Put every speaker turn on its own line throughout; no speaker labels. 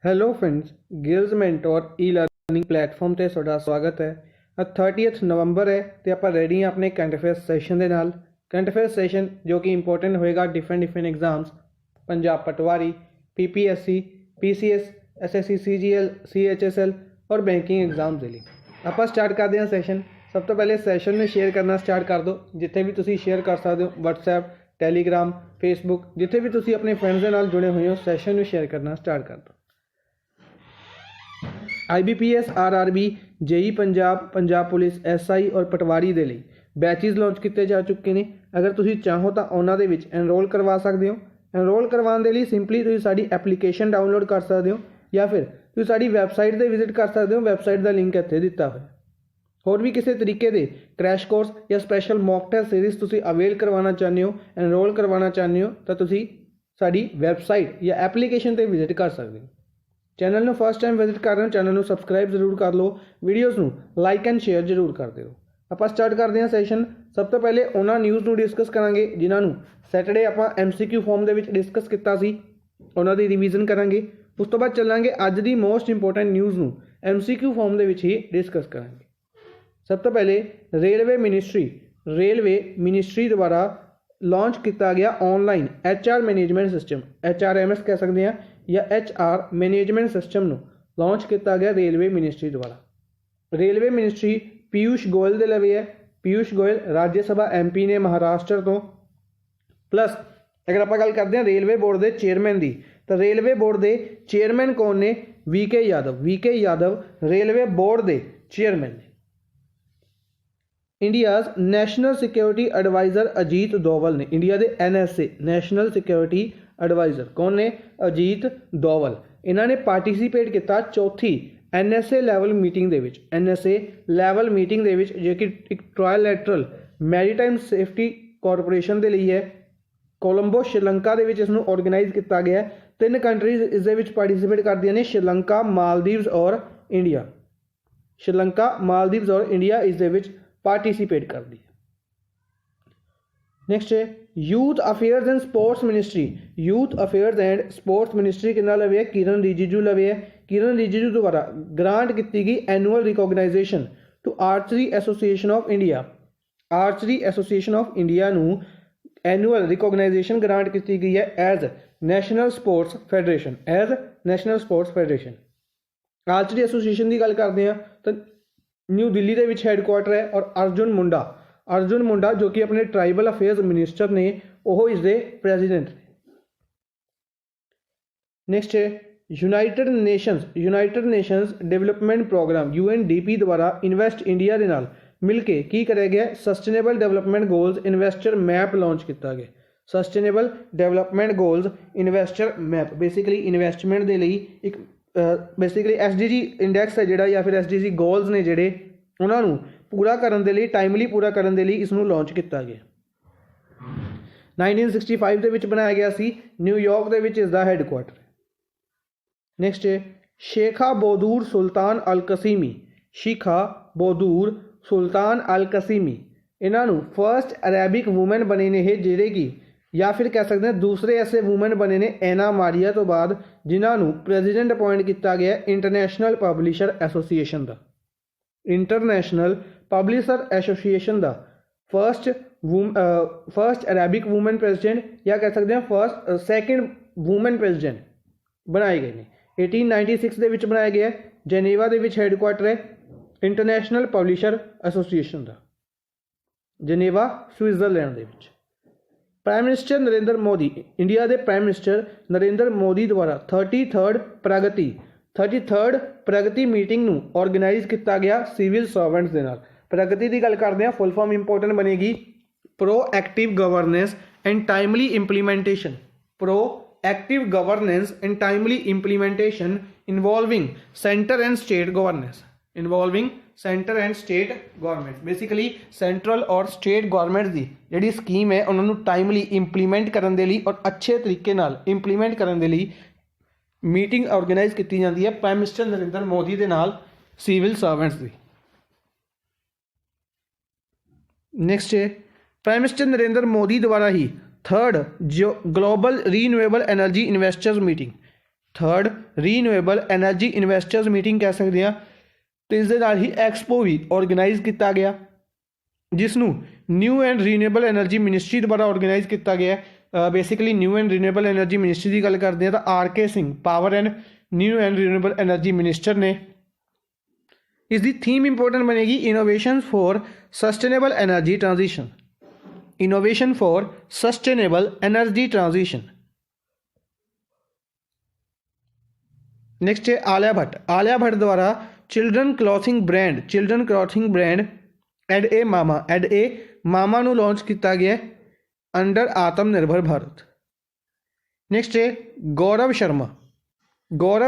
Hello friends, ਗਿਲਜ਼ mentor ਈ learning platform ਤੇ ਤੁਹਾਡਾ ਸਵਾਗਤ ਹੈ। 30 ਨਵੰਬਰ ਹੈ ਤੇ ਆਪਾਂ ਰੈਡੀ ਹਾਂ ਆਪਣੇ ਕਰੰਟ ਅਫੇਅਰਸ ਸੈਸ਼ਨ ਦੇ ਨਾਲ। ਕਰੰਟ ਅਫੇਅਰਸ ਸੈਸ਼ਨ ਜੋ ਕਿ ਇੰਪੋਰਟੈਂਟ ਹੋਏਗਾ ਡਿਫਰੈਂਟ ਐਗਜ਼ਾਮਸ, ਪੰਜਾਬ ਪਟਵਾਰੀ, PPSC, PCS, SSC, CGL, CHSL और बैंकिंग एग्जाम ਦੇ ਲਈ ਆਪਾਂ ਸਟਾਰਟ ਕਰਦੇ ਹਾਂ ਸੈਸ਼ਨ। ਸਭ ਤੋਂ ਪਹਿਲੇ ਸੈਸ਼ਨ ਨੂੰ ਸ਼ੇਅਰ ਕਰਨਾ ਸਟਾਰਟ ਕਰ ਦਿਓ। ਜਿੱਥੇ ਵੀ ਤੁਸੀਂ ਸ਼ੇਅਰ ਕਰ ਸਕਦੇ ਹੋ, WhatsApp, Telegram, Facebook, ਜਿੱਥੇ ਵੀ ਤੁਸੀਂ ਆਪਣੇ ਫਰੈਂਡਸ ਦੇ ਨਾਲ ਜੁੜੇ ਹੋਏ ਹੋ, ਸੈਸ਼ਨ ਨੂੰ ਸ਼ੇਅਰ ਕਰਨਾ ਸਟਾਰਟ ਕਰ ਦਿਓ। IBPS, RRB, JEE Punjab, Punjab police, SI और पटवारी ਦੇ ਲਈ ਬੈਚਿਸ ਲਾਂਚ ਕੀਤੇ ਜਾ ਚੁੱਕੇ ਨੇ। ਅਗਰ ਤੁਸੀਂ ਚਾਹੋ ਤਾਂ ਉਹਨਾਂ ਦੇ ਵਿੱਚ ਐਨਰੋਲ ਕਰਵਾ ਸਕਦੇ ਹੋ। ਐਨਰੋਲ ਕਰਵਾਉਣ ਦੇ ਲਈ ਸਿੰਪਲੀ ਤੁਸੀਂ ਸਾਡੀ ਐਪਲੀਕੇਸ਼ਨ ਡਾਊਨਲੋਡ ਕਰ ਸਕਦੇ ਹੋ ਜਾਂ ਫਿਰ ਤੁਸੀਂ ਸਾਡੀ ਵੈਬਸਾਈਟ 'ਤੇ ਵਿਜ਼ਿਟ ਕਰ ਸਕਦੇ ਹੋ। ਵੈਬਸਾਈਟ ਦਾ ਲਿੰਕ ਇੱਥੇ ਦਿੱਤਾ ਹੋਇਆ। ਹੋਰ ਵੀ ਕਿਸੇ ਤਰੀਕੇ ਦੇ ਕ੍ਰੈਸ਼ ਕੋਰਸ ਜਾਂ ਸਪੈਸ਼ਲ ਮੌਕ ਟੈਸਟ ਸੀਰੀਜ਼ ਤੁਸੀਂ ਅਵੇਲ ਕਰਵਾਉਣਾ ਚਾਹੁੰਦੇ ਹੋ, ਐਨਰੋਲ ਕਰਵਾਉਣਾ ਚਾਹੁੰਦੇ ਹੋ ਤਾਂ ਤੁਸੀਂ ਸਾਡੀ ਵੈਬਸਾਈਟ ਜਾਂ ਐਪਲੀਕੇਸ਼ਨ 'ਤੇ ਵਿਜ਼ਿਟ ਕਰ ਸਕਦੇ ਹੋ। ਚੈਨਲ ਨੂੰ ਫਸਟ ਟਾਈਮ ਵਿਜ਼ਿਟ ਕਰ ਰਹੇ ਹੋ, ਚੈਨਲ ਨੂੰ ਸਬਸਕ੍ਰਾਈਬ ਜ਼ਰੂਰ ਕਰ ਲਓ, ਵੀਡੀਓਜ਼ ਨੂੰ ਲਾਈਕ ਐਂਡ ਸ਼ੇਅਰ ਜ਼ਰੂਰ ਕਰ ਦਿਓ। ਆਪਾਂ ਸਟਾਰਟ ਕਰਦੇ ਹਾਂ ਸੈਸ਼ਨ। ਸਭ ਤੋਂ ਪਹਿਲੇ ਉਹਨਾਂ ਨਿਊਜ਼ ਨੂੰ ਡਿਸਕਸ ਕਰਾਂਗੇ ਜਿਨ੍ਹਾਂ ਨੂੰ ਸੈਟਰਡੇ ਆਪਾਂ MCQ ਫਾਰਮ ਦੇ ਵਿੱਚ ਡਿਸਕਸ ਕੀਤਾ ਸੀ, ਉਹਨਾਂ ਦੀ ਰਿਵੀਜ਼ਨ ਕਰਾਂਗੇ। ਉਸ ਤੋਂ ਬਾਅਦ ਚੱਲਾਂਗੇ ਅੱਜ ਦੀ ਮੋਸਟ ਇੰਪੋਰਟੈਂਟ ਨਿਊਜ਼ ਨੂੰ MCQ ਫਾਰਮ ਦੇ ਵਿੱਚ ਹੀ ਡਿਸਕਸ ਕਰਾਂਗੇ। ਸਭ ਤੋਂ ਪਹਿਲੇ ਰੇਲਵੇ ਮਿਨਿਸਟਰੀ ਦੁਆਰਾ ਲਾਂਚ ਕੀਤਾ ਗਿਆ online HR management system, HRMS ਕਹਿ ਸਕਦੇ ਹਾਂ ਜਾਂ HR ਮੈਨੇਜਮੈਂਟ ਸਿਸਟਮ ਨੂੰ ਲਾਂਚ ਕੀਤਾ ਗਿਆ ਰੇਲਵੇ ਮਿਨਿਸਟਰੀ ਦੁਆਰਾ। ਰੇਲਵੇ ਮਿਨਿਸਟਰੀ ਪੀਯੂਸ਼ ਗੋਇਲ ਦੇ ਲਵੇ ਹੈ। ਪੀਯੂਸ਼ ਗੋਇਲ ਰਾਜ ਸਭਾ MP ਨੇ ਮਹਾਰਾਸ਼ਟਰ ਤੋਂ। ਪਲੱਸ ਅਗਰ ਆਪਾਂ ਗੱਲ ਕਰਦੇ ਹਾਂ ਰੇਲਵੇ ਬੋਰਡ ਦੇ ਚੇਅਰਮੈਨ ਦੀ, ਤਾਂ ਰੇਲਵੇ ਬੋਰਡ ਦੇ ਚੇਅਰਮੈਨ ਕੌਣ ਨੇ? VK ਯਾਦਵ ਰੇਲਵੇ ਬੋਰਡ ਦੇ ਚੇਅਰਮੈਨ ਨੇ। India's national security adviser Ajit Doval ਨੇ। ਇੰਡੀਆ ਦੇ NSA ਨੈਸ਼ਨਲ ਸਿਕਿਉਰਿਟੀ ਐਡਵਾਈਜ਼ਰ ਕੌਣ ਨੇ? ਅਜੀਤ ਦੋਵਲ। ਇਹਨਾਂ ਨੇ ਪਾਰਟੀਸੀਪੇਟ ਕੀਤਾ ਚੌਥੀ NSA ਲੈਵਲ ਮੀਟਿੰਗ ਦੇ ਵਿੱਚ। NSA ਲੈਵਲ ਮੀਟਿੰਗ ਦੇ ਵਿੱਚ ਜੋ ਕਿ ਇੱਕ ਟ੍ਰਾਇਲੈਟਰਲ ਮੈਰੀਟਾਈਮ ਸੇਫਟੀ ਕਾਰਪੋਰੇਸ਼ਨ ਦੇ ਲਈ ਹੈ। ਕੋਲੰਬੋ ਸ਼੍ਰੀਲੰਕਾ ਦੇ ਵਿੱਚ ਇਸ ਨੂੰ ਆਰਗੇਨਾਈਜ਼ ਕੀਤਾ ਗਿਆ। 3 ਕੰਟਰੀਜ਼ ਇਸ ਦੇ ਵਿੱਚ ਪਾਰਟੀਸੀਪੇਟ ਕਰਦੀਆਂ ਨੇ, ਸ਼੍ਰੀਲੰਕਾ, ਮਾਲਦੀਵਜ਼ ਔਰ ਇੰਡੀਆ। ਸ਼੍ਰੀਲੰਕਾ, ਮਾਲਦੀਵਜ਼ ਔਰ ਇੰਡੀਆ ਇਸ ਦੇ ਵਿੱਚ ਪਾਰਟੀਸੀਪੇਟ ਕਰਦੀ ਹੈ। ਨੈਕਸਟ ਹੈ youth affairs and sports ministry ਕਿੰਨਾ ਲਵੇ ਹੈ? ਕਿਰਨ ਰਿਜੀਜੂ ਲਵੇ ਹੈ। ਕਿਰਨ ਰਿਜੀਜੂ ਦੁਆਰਾ ਗ੍ਰਾਂਟ ਕੀਤੀ ਗਈ annual recognition to archery association of India. Archery association of India ਨੂੰ ਐਨੂਅਲ ਰਿਕੋਗਨਾਈਜੇਸ਼ਨ ਗ੍ਰਾਂਟ ਕੀਤੀ ਗਈ ਹੈ as national sports federation. Archery association ਦੀ ਗੱਲ ਕਰਦੇ ਹਾਂ ਤਾਂ ਨਿਊ ਦਿੱਲੀ ਦੇ ਵਿੱਚ ਹੈੱਡਕੁਆਟਰ ਹੈ ਔਰ ਅਰਜੁਨ ਮੁੰਡਾ ਜੋ ਕਿ ਆਪਣੇ ਟਰਾਈਬਲ ਅਫੇਅਰਸ ਮਿਨਿਸਟਰ ਨੇ, ਉਹ ਇਸ ਦੇ ਪ੍ਰੈਜ਼ੀਡੈਂਟ ਨੇ। ਨੈਕਸਟ ਹੈ united nations development programme UNDP ਦੁਆਰਾ ਇਨਵੈਸਟ ਇੰਡੀਆ ਦੇ ਨਾਲ ਮਿਲ ਕੇ ਕੀ ਕਰਿਆ ਗਿਆ? Sustainable development goals investor map launch ਕੀਤਾ ਗਿਆ। Sustainable development goals investor map basically investment ਦੇ ਲਈ ਇੱਕ ਬੇਸਿਕਲੀ SDG ਇੰਡੈਕਸ ਹੈ ਜਿਹੜਾ, ਜਾਂ ਫਿਰ SDG ਗੋਲਸ ਨੇ ਜਿਹੜੇ, ਉਹਨਾਂ ਨੂੰ ਪੂਰਾ ਕਰਨ ਦੇ ਲਈ, ਟਾਈਮਲੀ ਪੂਰਾ ਕਰਨ ਦੇ ਲਈ ਇਸ ਨੂੰ ਲਾਂਚ ਕੀਤਾ ਗਿਆ। 1965 ਦੇ ਵਿੱਚ ਬਣਾਇਆ ਗਿਆ ਸੀ। ਨਿਊਯਾਰਕ ਦੇ ਵਿੱਚ ਇਸ ਦਾ ਹੈੱਡਕੁਆਟਰ। ਨੈਕਸਟ ਹੈ ਸ਼ੇਖਾ ਬੋਦੂਰ ਸੁਲਤਾਨ ਅਲ ਕਸੀਮੀ। ਇਹਨਾਂ ਨੂੰ ਫਰਸਟ ਅਰੈਬਿਕ ਵੂਮਨ ਬਣੇ ਨੇ ਇਹ, ਜਿਹੜੇ ਕਿ ਜਾਂ ਫਿਰ ਕਹਿ ਸਕਦੇ ਹਾਂ ਦੂਸਰੇ ਐਸੇ ਵੂਮਨ ਬਣੇ ਨੇ ਐਨਾ ਮਾਰੀਆ ਤੋਂ ਬਾਅਦ, ਜਿਨ੍ਹਾਂ ਨੂੰ ਪ੍ਰੈਜ਼ੀਡੈਂਟ ਅਪਾਇੰਟ ਕੀਤਾ ਗਿਆ ਇੰਟਰਨੈਸ਼ਨਲ ਪਬਲਿਸ਼ਰ ਐਸੋਸੀਏਸ਼ਨ ਦਾ। ਫਰਸਟ ਅਰੈਬਿਕ ਵੂਮਨ ਪ੍ਰੈਜ਼ੀਡੈਂਟ ਜਾਂ ਕਹਿ ਸਕਦੇ ਹਾਂ ਸੈਕਿੰਡ ਵੂਮਨ ਪ੍ਰੈਜ਼ੀਡੈਂਟ ਬਣਾਏ ਗਏ ਨੇ। 1896 ਦੇ ਵਿੱਚ ਬਣਾਇਆ ਗਿਆ। ਜੈਨੀਵਾ ਦੇ ਵਿੱਚ ਹੈੱਡਕੁਆਟਰ ਹੈ ਇੰਟਰਨੈਸ਼ਨਲ ਪਬਲਿਸ਼ਰ ਐਸੋਸੀਏਸ਼ਨ ਦਾ, ਜੈਨੀਵਾ ਸਵਿਟਜ਼ਰਲੈਂਡ ਦੇ ਵਿੱਚ। Prime minister Narendra Modi, India ਦੇ ਪ੍ਰਾਈਮ ਮਿਨਿਸਟਰ ਨਰਿੰਦਰ ਮੋਦੀ ਦੁਆਰਾ 33rd ਪ੍ਰਗਤੀ ਮੀਟਿੰਗ ਨੂੰ ਆਰਗੇਨਾਈਜ਼ ਕੀਤਾ ਗਿਆ ਸਿਵਲ ਸਰਵੈਂਟਸ ਦੇ ਨਾਲ। ਪ੍ਰਗਤੀ ਦੀ ਗੱਲ ਕਰਦੇ ਹਾਂ, ਫੁੱਲ ਫਾਰਮ ਇੰਪੋਰਟੈਂਟ ਬਣੇਗੀ proactive governance and timely implementation involving centre and state governance. Basically central ਔਰ ਸਟੇਟ ਗਵਰਨਮੈਂਟ ਦੀ ਜਿਹੜੀ ਸਕੀਮ ਹੈ ਉਹਨਾਂ ਨੂੰ ਟਾਈਮਲੀ ਇੰਪਲੀਮੈਂਟ ਕਰਨ ਦੇ ਲਈ ਔਰ ਅੱਛੇ ਤਰੀਕੇ ਨਾਲ ਇੰਪਲੀਮੈਂਟ ਕਰਨ ਦੇ ਲਈ ਮੀਟਿੰਗ ਆਰਗੇਨਾਈਜ਼ ਕੀਤੀ ਜਾਂਦੀ ਹੈ ਪ੍ਰਾਈਮ ਮਿਨਿਸਟਰ ਨਰਿੰਦਰ ਮੋਦੀ ਦੇ ਨਾਲ ਸਿਵਲ ਸਰਵੈਂਟਸ ਦੀ। ਨੈਕਸਟ ਹੈ ਪ੍ਰਾਈਮ ਮਿਨਿਸਟਰ ਨਰਿੰਦਰ ਮੋਦੀ ਦੁਆਰਾ ਹੀ 3rd global renewable energy investors meeting third renewable energy investors meeting कह सकते हैं। तो इस दे नाल ही एक्सपो भी ऑर्गेनाइज किया गया जिसनों new and renewable energy ministry द्वारा ऑर्गेनाइज किया गया है। Basically new and renewable energy ministry की गल करते हैं तो RK Singh power and new and renewable energy minister ने। इसकी थीम इंपोर्टेंट बनेगी innovation for sustainable energy transition, innovation for sustainable energy transition. Next है आलिया भट्ट। आलिया भट्ट द्वारा children clothing brand Ed a Mamma नू लॉन्च किया गया अंडर आत्मनिर्भर भारत। नेक्स्ट है गौरव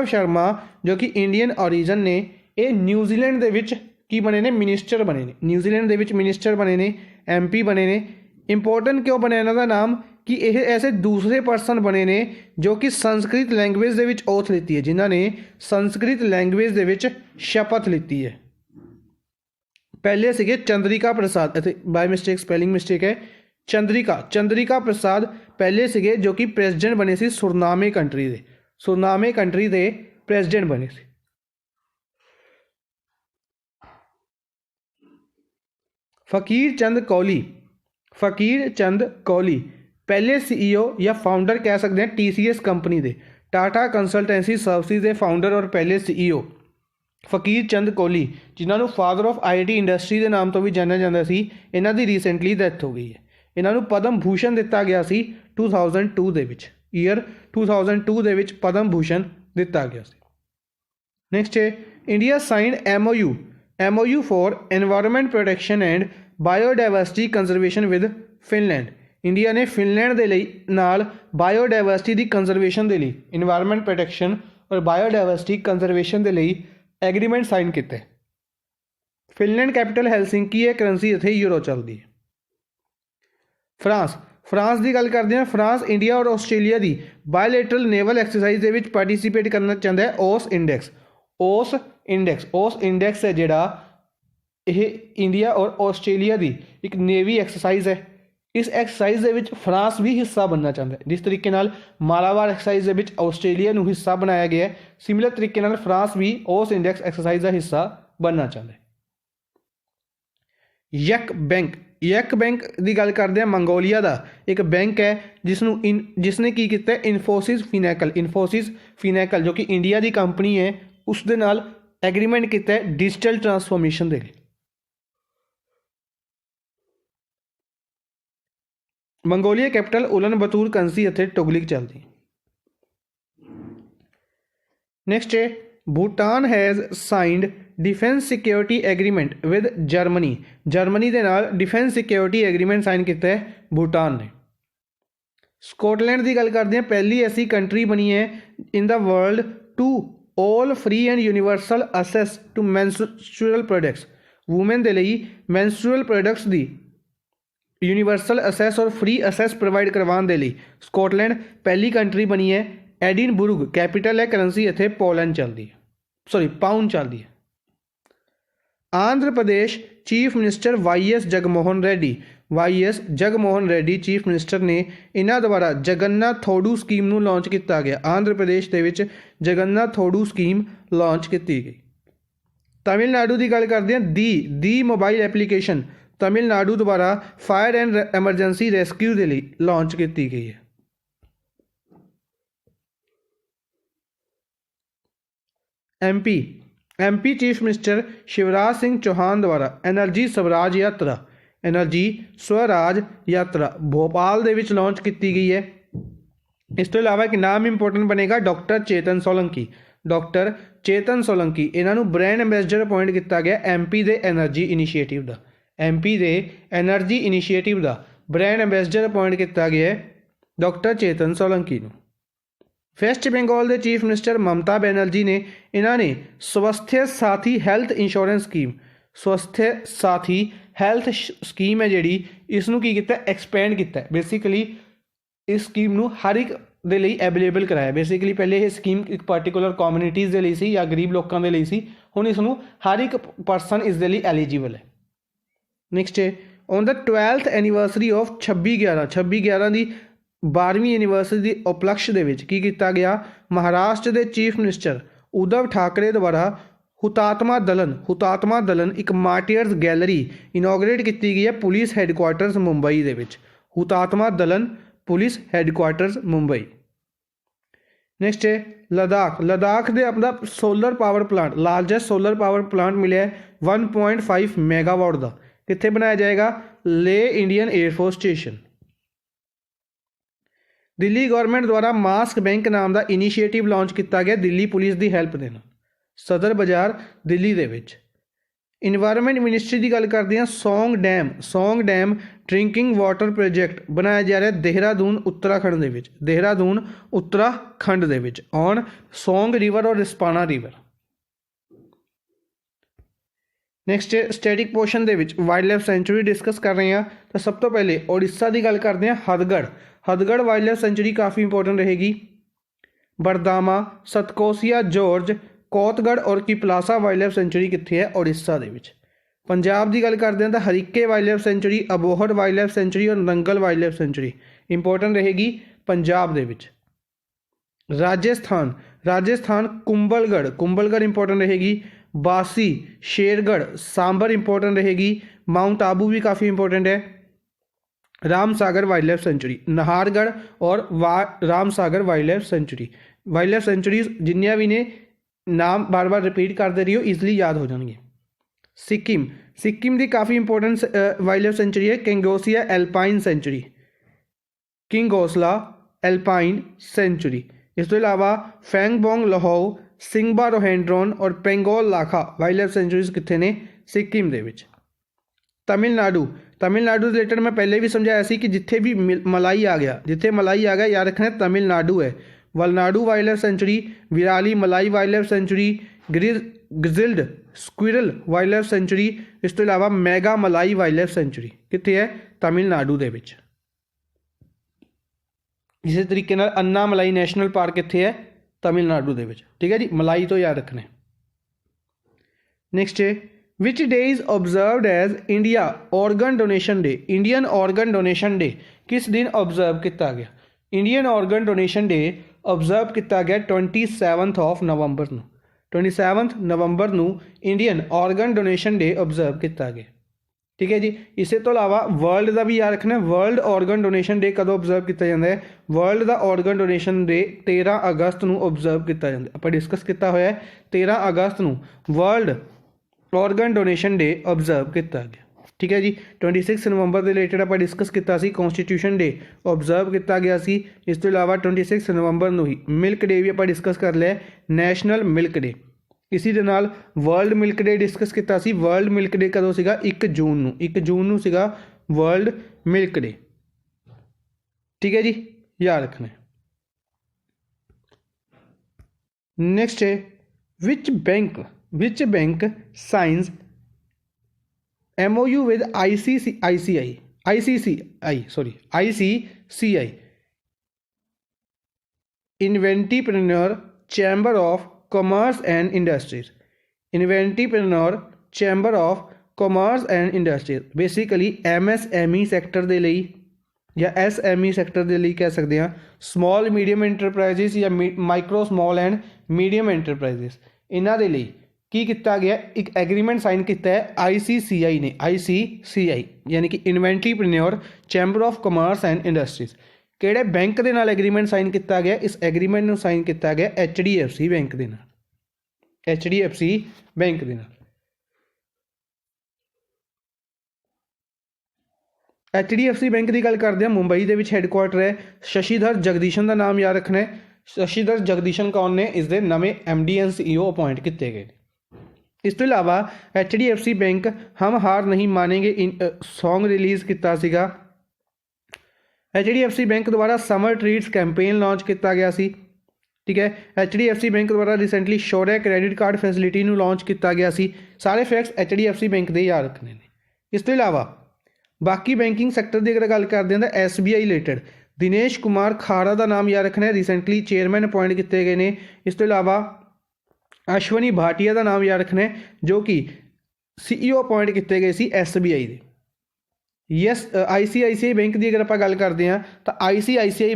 शर्मा जो कि इंडियन ओरिजिन ने, ये न्यूजीलैंड दे विच की बने ने मिनिस्टर बने ने, न्यूजीलैंड दे विच मिनिस्टर बने ने, MP बने ने। इंपोर्टेंट क्यों बने इन्हां दा नाम कि यह ऐसे दूसरे पर्सन बने ने जो कि संस्कृत लैंगुएज दे विच ओथ लीती है, जिन्होंने संस्कृत लैंगुएज दे विच शपथ लीती है। पहले सीगे चंद्रिका प्रसाद, इत्थे बाय मिस्टेक स्पैलिंग मिस्टेक है, चंद्रिका प्रसाद पहले सीगे जो कि प्रेजिडेंट बने सी सुरनामे कंट्री दे प्रेजिडेंट बने सी। फकीर चंद कौली पहले CEO या फाउंडर कह सकते हैं TCS कंपनी दे, टाटा कंसल्टेंसी सर्विसेज के फाउंडर और पहले CEO फकीर चंद कोहली, जिन्होंने फादर ऑफ IT इंडस्ट्री के नाम तो भी जाना जाता सी। इन्हां दी रीसेंटली डेथ हो गई है। इन्हों पद्म भूषण दिता गया सी 2002 दे विच, ईयर 2002 दे विच पद्म भूषण दिता गया सी। नेक्स्ट है India signed MOU for environment protection and biodiversity conservation with Finland. India ने फिनलैंड के लिए नाल बायोडाइवर्सिटी की कंजरवेशन के लिए, इन्वायरनमेंट प्रोटेक्शन और बायोडाइवर्सिटी कंजरवेशन के लिए एग्रीमेंट साइन किए। फिनलैंड कैपिटल हेलसिंकी है, करेंसी इत्थे यूरो चलती है। फ्रांस की गल करते हैं। फ्रांस इंडिया और आस्ट्रेलिया की बायलैटरल नेवल एक्सरसाइज के पार्टिसिपेट करना चाहता है। ओस इंडेक्स है जिहड़ा यह इंडिया और आस्ट्रेलिया की एक नेवी एक्सरसाइज है। इस एक्सरसाइज के फ्रांस भी हिस्सा बनना चाहता है। जिस तरीके नाल मालाबार एक्सरसाइज के आस्ट्रेलिया को हिस्सा बनाया गया है, सिमिलर तरीके नाल फ्रांस भी ओस इंडेक्स एक्सरसाइज का हिस्सा बनना चाहता है। यक बैंक की गल करते हैं। मंगोलिया का एक बैंक है जिसने की किया इन्फोसिस फिनैकल जो कि इंडिया की कंपनी है, उस दे नाल एग्रीमेंट किया है डिजिटल ट्रांसफॉर्मेशन के लिए। मंगोलिया कैपिटल उलन बतूर कंसी इत्थे टुगलिक चलती। नेक्स्ट है Bhutan has signed defence security agreement with Germany के नाल डिफेंस सिक्योरिटी एग्रीमेंट साइन किया है भूटान ने। स्कॉटलैंड की गल करते हैं। पहली ऐसी कंट्री बनी है in the world to all free and universal access to menstrual products. Women के लिए मैंस्ट्रुअल प्रोडक्ट्स की यूनिवर्सल असेस और फ्री असेस प्रोवाइड करवाने के लिए स्कॉटलैंड पहली कंट्री बनी है। एडिनबुर्ग कैपिटल है, करेंसी इत्थे पोलैंड चलती है, पाउंड चलती है। Andhra Pradesh chief minister YS Jaganmohan Reddy chief minister ने इन्हां द्वारा जगन्नाथ थोडू स्कीम नूं लॉन्च किया गया। आंध्र प्रदेश के विच जगन्नाथ थोडू स्कीम लॉन्च की गई। तमिलनाडु की गल करते हैं। दी मोबाइल एप्लीकेशन तमिलनाडु द्वारा फायर एंड एमरजेंसी रेस्क्यू के लिए लॉन्च की गई है। MP chief minister Shivraj Singh Chouhan द्वारा एनर्जी स्वराज यात्रा भोपाल दे विच लॉन्च की गई है। इस तो इलावा एक नाम इंपोर्टेंट बनेगा डॉक्टर चेतन सोलंकी इन्हों ब्रांड एंबेसडर अपॉइंट किया गया MP के एनर्जी इनिशिएटिव का ब्रांड एंबेसडर अपॉइंट किया गया डॉक्टर चेतन सोलंकी। वेस्ट बंगाल के चीफ मिनिस्टर ममता बनर्जी ने इन्होंने स्वास्थ्य साथी हेल्थ इंश्योरेंस स्कीम है जी इसनों की किया एक्सपेंड किया। बेसिकली इस स्कीम नूं हर एक दे लई अवेलेबल कराया। बेसिकली पहले ये स्कीम एक पर्टिकुलर कम्यूनिटीज़ के लिए सी या गरीब लोगों के लिए सी, हुण इसनूं हर एक परसन इस दे लई एलीजिबल है। नेक्स्ट है on the 12th anniversary of 26/11 की 12ਵੀਂ ਯੂਨੀਵਰਸਿਟੀ ਦੇ ਉਪਲਕਸ਼ ਦੇ ਵਿੱਚ ਕੀ ਕੀਤਾ ਗਿਆ? ਮਹਾਰਾਸ਼ਟਰ ਦੇ ਚੀਫ ਮਿਨਿਸਟਰ ਉद्धਵ ਠਾਕਰੇ ਦੁਆਰਾ ਹੁਤਾਤਮਾ ਦਲਨ ਇੱਕ ਮਾਰਟੀਅਰਸ ਗੈਲਰੀ ਇਨੋਗਰੇਟ ਕੀਤੀ ਗਈ ਹੈ ਪੁਲਿਸ ਹੈੱਡਕੁਆਟਰਸ ਮੁੰਬਈ ਦੇ ਵਿੱਚ। ਹੁਤਾਤਮਾ ਦਲਨ ਪੁਲਿਸ ਹੈੱਡਕੁਆਟਰਸ ਮੁੰਬਈ। ਨੈਕਸਟ ਹੈ ਲਦਾਖ ਦੇ ਆਪਣਾ solar power plant, largest solar power plant ਮਿਲਿਆ 1.5 ਮੈਗਾਵਾਟ ਦਾ। ਕਿੱਥੇ ਬਣਾਇਆ ਜਾਏਗਾ? Leh Indian air force station. Delhi government ਦੁਆਰਾ ਮਾਸਕ ਬੈਂਕ ਨਾਮ ਦਾ ਇਨੀਸ਼ੀਏਟਿਵ ਲਾਂਚ ਕੀਤਾ ਗਿਆ ਦਿੱਲੀ ਪੁਲਿਸ ਦੀ ਹੈਲਪ ਦੇ ਨਾਲ, ਸਦਰ ਬਾਜ਼ਾਰ ਦਿੱਲੀ ਦੇ ਵਿੱਚ। ਇਨਵਾਇਰਨਮੈਂਟ ਮਿਨਿਸਟਰੀ ਦੀ ਗੱਲ ਕਰਦੇ ਹਾਂ। Song dam drinking water project ਬਣਾਇਆ ਜਾ ਰਿਹਾ ਦੇਹਰਾਦੂਨ ਉੱਤਰਾਖੰਡ ਦੇ ਵਿੱਚ ਔਨ ਸੌਂਗ ਰਿਵਰ ਔਰ ਰਿਸਪਾਨਾ ਰਿਵਰ। ਨੈਕਸਟ ਸਟੈਟਿਕ ਪੋਰਸ਼ਨ ਦੇ ਵਿੱਚ ਵਾਈਲਡ ਲਾਈਫ ਸੈਂਚੁਰੀ ਡਿਸਕਸ ਕਰ ਰਹੇ ਹਾਂ। ਤਾਂ ਸਭ ਤੋਂ ਪਹਿਲੇ ਉੜੀਸਾ ਦੀ ਗੱਲ ਕਰਦੇ ਹਾਂ। ਹਦਗੜ ਵਾਈਲਡ ਲਾਈਫ ਸੈਂਚੁਰੀ ਕਾफ़ी ਇੰਪੋਰਟੈਂਟ ਰਹੇਗੀ। ਬਰਦਾਮਾ, ਸਤਕੋਸੀਆ, ਜੋਰਜ, ਕੋਤਗੜ ਔਰ ਕਿਪਲਾਸਾ ਵਾਈਲਡ ਲਾਈਫ ਸੈਂਚੁਰੀ ਕਿੱਥੇ ਹੈ? ਉੜੀਸਾ ਦੇ ਵਿੱਚ। ਪੰਜਾਬ ਦੀ ਗੱਲ ਕਰਦੇ ਹਾਂ ਤਾਂ Harike wild life sanctuary, Abohar wild life sanctuary ਔਰ Nangal wild life sanctuary important ਰਹੇਗੀ ਪੰਜਾਬ ਦੇ ਵਿੱਚ। ਰਾਜਸਥਾਨ ਕੁੰਭਲਗੜ੍ਹ ਇੰਪੋਰਟੈਂਟ ਰਹੇਗੀ। ਬਾਸੀ, ਸ਼ੇਰਗੜ੍ਹ, सांबर इंपॉर्टेंट रहेगी। माउंट आबू भी काफ़ी इंपॉर्टेंट है। Ramsagar wild life sanctuary, Nahargarh और रामसागर वाइल्ड लाइफ सेंचुरीज जिन्नियां भी ने नाम बार बार रिपीट करते रहियो, ईजिली याद हो जाएंगे। सिक्किम की काफ़ी इंपॉर्टेंट वाइल्ड लाइफ सेंचुरी है किंगोसिया एल्पाइन सेंचुरी। इस तो इलावा फैंगबोंग लाहौर, सिंगबा रोहेंड्रोन और पेंगोल लाखा वाइल्ड लाइफ सेंचुरीज कितने ने? सिक्किम दे विच। तमिलनाडु से रिलेटेड मैं पहले भी समझाया सी कि जिथे भी मलाई आ गया याद रखना तमिलनाडु है। Vallanadu wild life sanctuary, Virali Malai wild life sanctuary, grizzled squirrel wild life sanctuary, इस तो इलावा मैगा मलाई वाइल्ड लाइफ सेंचुरी कितने है? तमिलनाडु दे विच। इसी तरीके नाल अन्ना मलाई नैशनल पार्क कितने है? तमिलनाडु दे विच। ठीक है जी, मलाई तो याद रखना। नेक्स्ट है which day is observed as India organ donation day. Indian organ donation day किस दिन ऑब्जर्व किया गया? Indian organ donation day observe किया गया 27 नवंबर नूं। 27 नवंबर नूं Indian organ donation day observe किया गया। ठीक है जी। इस तो इलावा वर्ल्ड का भी याद रखना। वर्ल्ड ऑर्गन डोनेशन डे कदों ऑब्जर्व किया जाता है? वर्ल्ड का ऑर्गन डोनेशन डे 13 अगस्त को ऑब्जर्व किया जाता है। आप डिस्कस किया होया 13 अगस्त को world organ donation day observe किया गया। ठीक है जी। 26 नवंबर के रिलेटेड आप डिस्कस किया कॉन्स्टिट्यूशन डे ऑब्जर्व किया गया सी। इस तो इलावा 26 नवंबर को ही मिल्क डे भी आप डिस्कस कर लिया, नैशनल मिल्क डे। इसी दे नाल वर्ल्ड मिल्क डे डिस्कस किया सी। वर्ल्ड मिल्क डे कदों सीगा? 1 जून सीगा वर्ल्ड मिल्क डे। ठीक है जी, याद रखना। नेक्स्ट है विच bank signs MOU with ICCI inventipreneur chamber of commerce and industries. Basically MSME sector के लिए या SME सैक्टर के लिए कह सकते हैं स्मॉल मीडियम एंटरप्राइजेस या micro small and medium enterprises. इन्हों के लिए की किया गया? एक एग्रीमेंट साइन किया है ICCI ने। ICCI यानी कि inventipreneur chamber of commerce and industries. किहड़े बैंक के नाल एग्रीमेंट साइन किया गया? इस एग्रीमेंट में साइन किया गया HDFC बैंक के नाल। HDFC बैंक के नाल। HDFC बैंक की गल करते हैं मुंबई के हैडकुआटर है। शशिधर जगदीशन का नाम याद रखना है। शशिधर जगदीशन कौन ने? इसके नवे MD एंड CEO अपॉइंट किए गए। इस तो इलावा HDFC बैंक हम हार नहीं मानेंगे सॉन्ग रिलीज़ किया सीगा। HDFC बैंक द्वारा समर ट्रीट्स कैंपेन लॉन्च किया गया सी। ठीक है। HDFC बैंक द्वारा रिसेंटली शौर्य क्रेडिट कार्ड फैसिलिटी लॉन्च किया गया सी। सारे फैक्ट्स HDFC बैंक के याद रखने ने। इस तो इलावा बाकी बैंकिंग सैक्टर की अगर गल करते हैं तो SBI रिलेटेड दिनेश कुमार खारा का नाम याद रखना है, रिसेंटली चेयरमैन अपॉइंट किए गए हैं। इस तो इलावा अश्वनी भाटिया का नाम याद रखना है जो कि CEO अपॉइंट किए गए सी SBI के। ਯੈਸ ICICI ਬੈਂਕ ਦੀ ਅਗਰ ਆਪਾਂ ਗੱਲ ਕਰਦੇ ਹਾਂ ਤਾਂ ICICI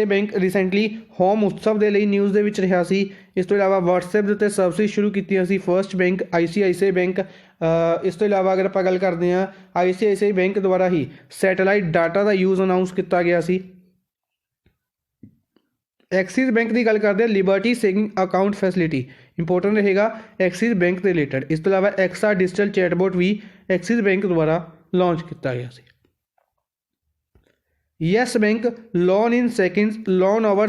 ਬੈਂਕ ਰੀਸੈਂਟਲੀ ਹੋਮ ਉਤਸਵ ਦੇ ਲਈ ਨਿਊਜ਼ ਦੇ ਵਿੱਚ ਰਿਹਾ ਸੀ। ਇਸ ਤੋਂ ਇਲਾਵਾ WhatsApp ਦੇ ਉੱਤੇ ਸਰਵਿਸ ਸ਼ੁਰੂ ਕੀਤੀਆਂ ਸੀ ਫਰਸਟ ਬੈਂਕ ICICI ਬੈਂਕ। ਇਸ ਤੋਂ ਇਲਾਵਾ ਅਗਰ ਆਪਾਂ ਗੱਲ ਕਰਦੇ ਹਾਂ ICICI ਬੈਂਕ ਦੁਆਰਾ ਹੀ ਸੈਟੇਲਾਈਟ ਡਾਟਾ ਦਾ ਯੂਜ਼ ਅਨਾਊਂਸ ਕੀਤਾ ਗਿਆ ਸੀ। ਐਕਸਿਸ ਬੈਂਕ ਦੀ ਗੱਲ ਕਰਦੇ ਹਾਂ Liberty saving account facility important ਰਹੇਗਾ ਐਕਸਿਸ ਬੈਂਕ ਦੇ ਰਿਲੇਟਡ। ਇਸ ਤੋਂ ਇਲਾਵਾ ਐਕਸਾ ਡਿਜੀਟਲ ਚੈਟਬੋਟ ਵੀ ਐਕਸਿਸ ਬੈਂਕ ਦੁਆਰਾ ਲਾਂਚ ਕੀਤਾ ਗਿਆ ਸੀ। ਯੈਸ ਬੈਂਕ ਲੋਨ ਇਨ ਸੈਕਿੰਡਸ ਲੋਨ ਓਵਰ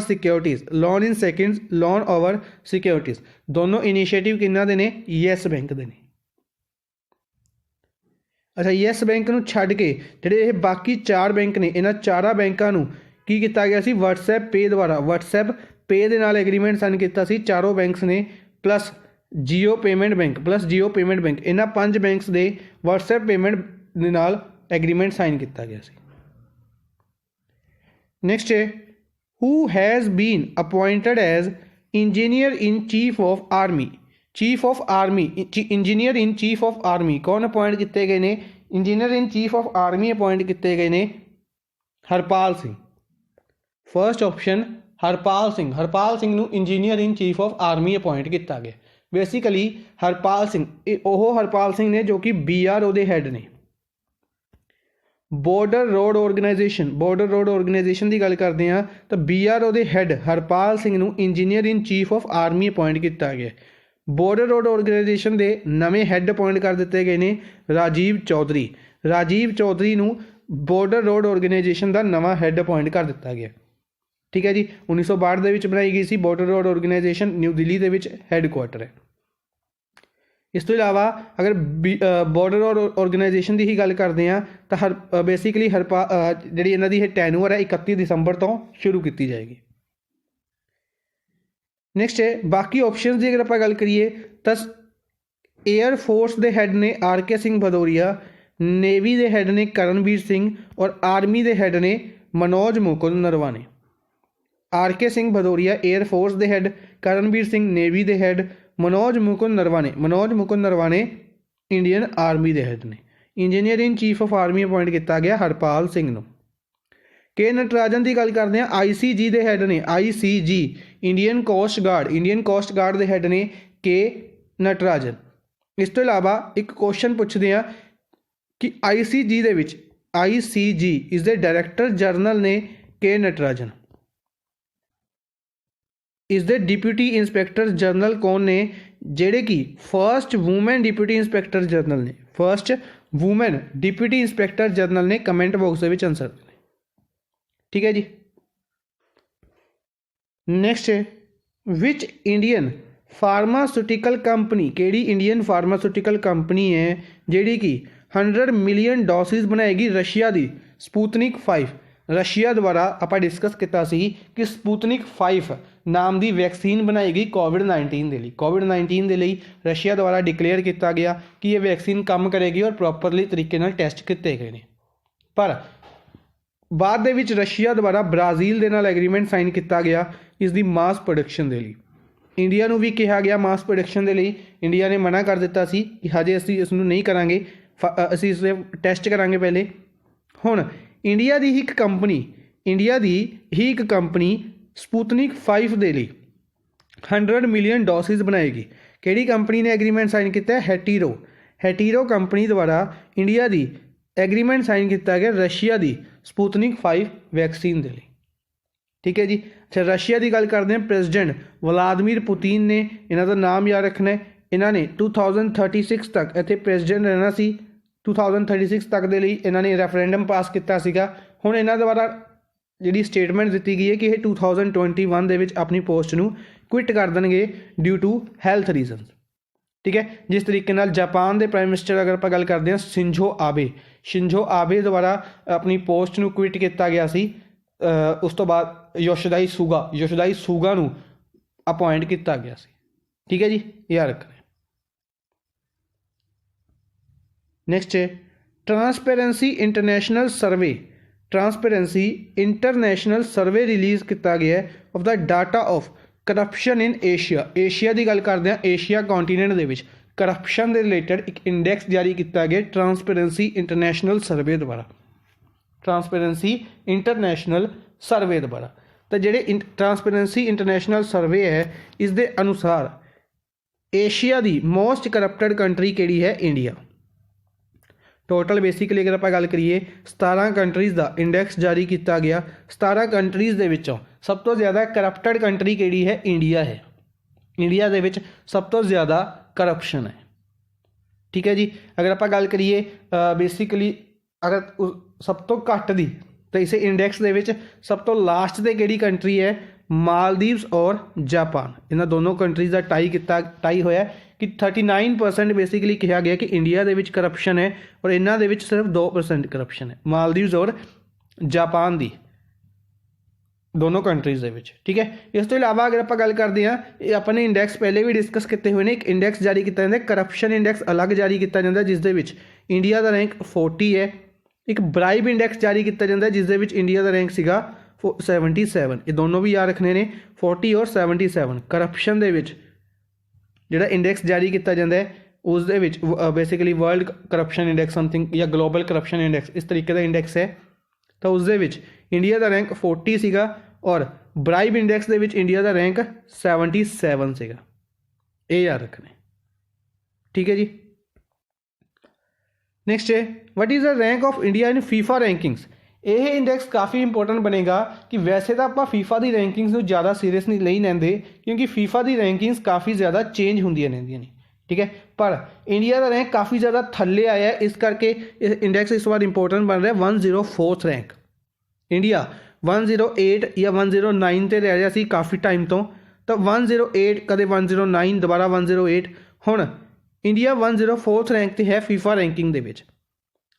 ਸਿਕਿਉਰਿਟੀਜ਼ ਦੋਨੋਂ ਇਨੀਸ਼ੀਏਟਿਵ ਕਿਹਨਾਂ ਦੇ ਨੇ ਯੈਸ ਬੈਂਕ ਦੇ ਨੇ। ਅੱਛਾ ਯੈਸ ਬੈਂਕ ਨੂੰ ਛੱਡ ਕੇ ਜਿਹੜੇ ਇਹ ਬਾਕੀ 4 ਬੈਂਕ ਨੇ ਇਹਨਾਂ 4 ਬੈਂਕਾਂ ਨੂੰ ਕੀ ਕੀਤਾ ਗਿਆ ਸੀ WhatsApp ਪੇ ਦੁਆਰਾ WhatsApp ਪੇ ਦੇ ਨਾਲ ਐਗਰੀਮੈਂਟ ਸਾਈਨ ਕੀਤਾ ਸੀ ਚਾਰੋਂ ਬੈਂਕਸ ਨੇ ਪਲੱਸ ਜੀਓ ਪੇਮੈਂਟ ਬੈਂਕ ਇਹਨਾਂ 5 ਬੈਂਕਸ ਦੇ WhatsApp ਪੇਮੈਂਟ ਦੇ ਨਾਲ ਐਗਰੀਮੈਂਟ ਸਾਈਨ ਕੀਤਾ ਗਿਆ ਸੀ। ਨੈਕਸਟ ਹੈ who has been appointed as engineer in chief of army engineer in chief of army ਕੌਣ ਅਪੁਆਇੰਟ ਕੀਤੇ ਗਏ ਨੇ engineer in chief of army appoint ਕੀਤੇ ਗਏ ਨੇ ਹਰਪਾਲ ਸਿੰਘ। ਫਰਸਟ ਆਪਸ਼ਨ ਹਰਪਾਲ ਸਿੰਘ ਨੂੰ engineer in chief of army appoint ਕੀਤਾ ਗਿਆ। ਬੇਸਿਕਲੀ ਹਰਪਾਲ ਸਿੰਘ ਉਹ ਹਰਪਾਲ ਸਿੰਘ ਨੇ ਜੋ ਕਿ BRO ਦੇ ਹੈੱਡ ਨੇ। ਬਾਰਡਰ ਰੋਡ ਆਰਗੇਨਾਈਜੇਸ਼ਨ ਦੀ ਗੱਲ ਕਰਦੇ ਹਾਂ ਤਾਂ BRO ਦੇ ਹੈੱਡ ਹਰਪਾਲ ਸਿੰਘ ਨੂੰ engineer in chief of army appoint ਕੀਤਾ ਗਿਆ। ਬਾਰਡਰ ਰੋਡ ਆਰਗੇਨਾਈਜੇਸ਼ਨ ਦੇ ਨਵੇਂ ਹੈੱਡ ਅਪੁਆਇੰਟ ਕਰ ਦਿੱਤੇ ਗਏ ਨੇ ਰਾਜੀਵ ਚੌਧਰੀ ਨੂੰ ਬਾਰਡਰ ਰੋਡ ਆਰਗੇਨਾਈਜੇਸ਼ਨ ਦਾ ਨਵਾਂ ਹੈੱਡ ਅਪੁਆਇੰਟ ਕਰ ਦਿੱਤਾ ਗਿਆ। ਠੀਕ ਹੈ ਜੀ 1962 ਦੇ ਵਿੱਚ ਬਣਾਈ ਗਈ ਸੀ border road organisation new Delhi ਦੇ ਵਿੱਚ ਹੈੱਡਕੁਆਟਰ ਹੈ। ਇਸ ਤੋਂ ਇਲਾਵਾ ਅਗਰ ਬਾਰਡਰ ਰੋਡ ਆਰਗੇਨਾਈਜੇਸ਼ਨ ਦੀ ਹੀ ਗੱਲ ਕਰਦੇ ਹਾਂ ਤਾਂ ਬੇਸਿਕਲੀ ਜਿਹੜੀ ਇਹਨਾਂ ਦੀ ਇਹ ਟੈਨੂਅਰ ਹੈ 31 ਦਸੰਬਰ ਤੋਂ ਸ਼ੁਰੂ ਕੀਤੀ ਜਾਏਗੀ। ਨੈਕਸਟ ਹੈ ਬਾਕੀ ਆਪਸ਼ਨਸ ਦੀ ਅਗਰ ਆਪਾਂ ਗੱਲ ਕਰੀਏ ਤਾਂ ਏਅਰ ਫੋਰਸ ਦੇ ਹੈੱਡ ਨੇ RK ਸਿੰਘ ਭਦੌਰੀਆ, ਨੇਵੀ ਦੇ ਹੈੱਡ ਨੇ ਕਰਨਵੀਰ ਸਿੰਘ ਔਰ ਆਰਮੀ ਦੇ ਹੈੱਡ ਨੇ Manoj Mukund Naravane. RK Singh Bhadauria air force ਦੇ ਹੈੱਡ, ਕਰਨਵੀਰ ਸਿੰਘ ਨੇਵੀ ਦੇ head, Manoj Mukund Naravane Indian army ਦੇ ਹੈੱਡ ਨੇ। Engineer in chief of army appoint ਕੀਤਾ ਗਿਆ ਹਰਪਾਲ ਸਿੰਘ ਨੂੰ। ਕੇ ਨਟਰਾਜਨ ਦੀ ਗੱਲ ਕਰਦੇ ਹਾਂ ICG ਦੇ ਹੈੱਡ ਨੇ ਇੰਡੀਅਨ ਕੋਸਟ ਗਾਰਡ ਦੇ ਹੈੱਡ ਨੇ ਕੇ ਨਟਰਾਜਨ। ਇਸ ਤੋਂ ਇਲਾਵਾ ਇੱਕ ਕੁਐਸਚਨ ਪੁੱਛਦੇ ਹਾਂ ਕਿ ICG ਦੇ ਵਿੱਚ ਇਸ ਦੇ ਡਾਇਰੈਕਟਰ ਜਨਰਲ ਨੇ ਕੇ ਨਟਰਾਜਨ। ਇਸ ਦੇ ਡਿਪਟੀ ਇੰਸਪੈਕਟਰ ਜਨਰਲ ਕੌਣ ਨੇ ਜਿਹੜੇ ਕਿ first woman deputy inspector general ਨੇ ਕਮੈਂਟ ਬਾਕਸ ਦੇ ਵਿੱਚ ਆਨਸਰ ਦੇਣਾ। ਠੀਕ ਹੈ ਜੀ। ਨੈਕਸਟ ਹੈ ਵਿਚ ਇੰਡੀਅਨ ਫਾਰਮਾਸਿਊਟੀਕਲ ਕੰਪਨੀ ਕਿਹੜੀ ਇੰਡੀਅਨ ਫਾਰਮਾਸਿਊਟੀਕਲ ਕੰਪਨੀ ਹੈ ਜਿਹੜੀ ਕਿ 100 ਮਿਲੀਅਨ ਡੋਸਿਸ ਬਣਾਏਗੀ ਰਸ਼ੀਆ ਦੀ ਸਪੁਤਨਿਕ 5। ਰਸ਼ੀਆ ਦੁਆਰਾ ਆਪਾਂ ਡਿਸਕਸ ਕੀਤਾ ਸੀ ਕਿ ਸਪੁਤਨਿਕ 5 ਨਾਮ ਦੀ ਵੈਕਸੀਨ ਬਣਾਏਗੀ ਕੋਵਿਡ-19 ਦੇ ਲਈ ਰਸ਼ੀਆ ਦੁਆਰਾ ਡਿਕਲੇਅਰ ਕੀਤਾ ਗਿਆ ਕਿ ਇਹ ਵੈਕਸੀਨ ਕੰਮ ਕਰੇਗੀ ਔਰ ਪ੍ਰੋਪਰਲੀ ਤਰੀਕੇ ਨਾਲ ਟੈਸਟ ਕੀਤੇ ਗਏ ਨੇ। ਪਰ ਬਾਅਦ ਦੇ ਵਿੱਚ ਰਸ਼ੀਆ ਦੁਆਰਾ ਬ੍ਰਾਜ਼ੀਲ ਦੇ ਨਾਲ ਐਗਰੀਮੈਂਟ ਸਾਈਨ ਕੀਤਾ ਗਿਆ ਇਸ ਦੀ ਮਾਸ ਪ੍ਰੋਡਕਸ਼ਨ ਦੇ ਲਈ। ਇੰਡੀਆ ਨੂੰ ਵੀ ਕਿਹਾ ਗਿਆ ਮਾਸ ਪ੍ਰੋਡਕਸ਼ਨ ਦੇ ਲਈ, ਇੰਡੀਆ ਨੇ ਮਨਾ ਕਰ ਦਿੱਤਾ ਸੀ ਕਿ ਹਜੇ ਅਸੀਂ ਇਸ ਨੂੰ ਨਹੀਂ ਕਰਾਂਗੇ, ਅਸੀਂ ਇਸ ਦੇ ਟੈਸਟ ਕਰਾਂਗੇ ਪਹਿਲੇ। ਹੁਣ ਇੰਡੀਆ ਦੀ ਹੀ ਇੱਕ ਕੰਪਨੀ ਸਪੁਤਨਿਕ 5 ਦੇ ਲਈ 100 ਮਿਲੀਅਨ ਡੋਸਿਸ ਬਣਾਏਗੀ। ਕਿਹੜੀ ਕੰਪਨੀ ਨੇ ਐਗਰੀਮੈਂਟ ਸਾਈਨ ਕੀਤਾ? ਹੈਟੀਰੋ ਕੰਪਨੀ ਦੁਆਰਾ ਇੰਡੀਆ ਦੀ ਐਗਰੀਮੈਂਟ ਸਾਈਨ ਕੀਤਾ ਗਿਆ ਰਸ਼ੀਆ ਦੀ ਸਪੁਤਨਿਕ 5 ਵੈਕਸੀਨ ਦੇ ਲਈ। ਠੀਕ ਹੈ ਜੀ। ਅੱਛਾ ਰਸ਼ੀਆ ਦੀ ਗੱਲ ਕਰਦੇ ਹਾਂ ਪ੍ਰੈਜ਼ੀਡੈਂਟ ਵਲਾਦੀਮੀਰ ਪੁਤਿਨ ਨੇ, ਇਹਨਾਂ ਦਾ ਨਾਮ ਯਾਦ ਰੱਖਣਾ ਹੈ। ਇਹਨਾਂ ਨੇ 2036 ਤੱਕ ਇੱਥੇ ਪ੍ਰੈਜ਼ੀਡੈਂਟ ਰਹਿਣਾ ਸੀ। 2036 ਤੱਕ ਦੇ ਲਈ ਇਹਨਾਂ ਨੇ ਰੈਫਰੈਂਡਮ ਪਾਸ ਕੀਤਾ ਸੀਗਾ। ਹੁਣ ਇਹਨਾਂ ਦੁਆਰਾ ਜਿਹੜੀ ਸਟੇਟਮੈਂਟ ਦਿੱਤੀ ਗਈ ਹੈ ਕਿ ਇਹ 2021 ਦੇ ਵਿੱਚ ਆਪਣੀ ਪੋਸਟ ਨੂੰ ਕੁਇਟ ਕਰ ਦੇਣਗੇ ਡਿਊ ਟੂ ਹੈਲਥ ਰੀਜ਼ਨਸ। ਠੀਕ ਹੈ। ਜਿਸ ਤਰੀਕੇ ਨਾਲ ਜਾਪਾਨ ਦੇ ਪ੍ਰਾਈਮ ਮਿਨਿਸਟਰ ਅਗਰ ਆਪਾਂ ਗੱਲ ਕਰਦੇ ਹਾਂ ਸ਼ਿੰਜੋ ਆਬੇ ਦੁਆਰਾ ਆਪਣੀ ਪੋਸਟ ਨੂੰ ਕੁਇਟ ਕੀਤਾ ਗਿਆ ਸੀ। ਉਸ ਤੋਂ ਬਾਅਦ ਯੋਸ਼ਿਦਾਈ ਸੁਗਾ ਨੂੰ ਅਪੁਆਇੰਟ ਕੀਤਾ ਗਿਆ ਸੀ। ਠੀਕ ਹੈ ਜੀ, ਯਾਦ ਰੱਖਣਾ। ਨੈਕਸਟ ਹੈ ਟਰਾਂਸਪੇਰੈਂਸੀ ਇੰਟਰਨੈਸ਼ਨਲ ਸਰਵੇ ਰਿਲੀਜ਼ ਕੀਤਾ ਗਿਆ of the data of corruption in Asia ਦੀ ਗੱਲ ਕਰਦੇ ਹਾਂ ਏਸ਼ੀਆ ਕੰਟੀਨੈਂਟ ਦੇ ਵਿੱਚ करप्शन के रिलेटेड एक इंडैक्स जारी किया गया ट्रांसपेरेंसी इंटरनेशनल सर्वे द्वारा, ट्रांसपेरेंसी इंटरनेशनल सर्वे द्वारा। तो जेडे ट्रांसपेरेंसी इंटरनेशनल सर्वे है इस दे अनुसार एशिया की मोस्ट करप्टेड कंट्री किहड़ी है? इंडिया। टोटल बेसिकली अगर आप गल करिए 17 कंट्रीज़ का इंडैक्स जारी किया गया। 17 कंट्रीज़ के विचों सब तो ज़्यादा करप्टेड कंट्री किहड़ी है? इंडिया है। इंडिया दे विच सब तो ज़्यादा करप्शन है। ठीक है जी। अगर आप गल करिए बेसिकली अगर सब तो घट दी तो इस इंडैक्स दे विच सब तो लास्ट ते किहड़ी कंट्री है? मालदीव्स और जापान। इन्हां दोनों कंट्रीज़ का टाई होया कि 39% बेसिकली कहा गया कि इंडिया दे विच करप्शन है और इन्हां दे विच सिर्फ 2% करप्शन है, मालदीव्स और जापान दी दोनों कंट्रीज़ दे विच। ठीक है। इस तो इलावा अगर आप गल करते हैं अपने इंडैक्स पहले भी डिस्कस किए हुए हैं, एक इंडैक्स जारी किया जाता है करप्शन इंडैक्स अलग जारी किया जाता है जिस दे विच इंडिया का रैंक 40 है। एक ब्राइब इंडैक्स जारी किया जाता है जिस दे विच इंडिया का रैंक सीगा 77। ये दोनों भी याद रखने ने 40 और 77। करप्शन दे विच जिहड़ा इंडैक्स जारी किया जाता है उस दे विच basically world corruption index something या ग्लोबल करप्शन इंडैक्स इस तरीके का इंडैक्स है। तो उस दे विच इंडिया का रैंक 40 सीगा और bribe index they which India का रैंक 77 सीगा। ये याद रखने। ठीक है जी। नैक्सट है what is the rank of India in FIFA rankings. यह इंडैक्स काफ़ी इंपोर्टेंट बनेगा कि वैसे तो आप फीफा की रैंकिंग्स को ज़्यादा सीरीयस नहीं लेंदे क्योंकि फीफा की रैंकिंग्स काफ़ी ज़्यादा चेंज होंदियां रहंदियां ने। ठीक है। पर इंडिया का रैंक काफ़ी ज़्यादा थल्ले आया है, इस करके इंडैक्स इस बार इंपोर्टेंट बन रहा है। 104th रैंक इंडिया 108 या 109 ते रह रहा सी काफ़ी टाइम तो 108 कदे 109 दोबारा 108 हुण इंडिया 104th रैंक ते है फीफा रैंकिंग दे विच।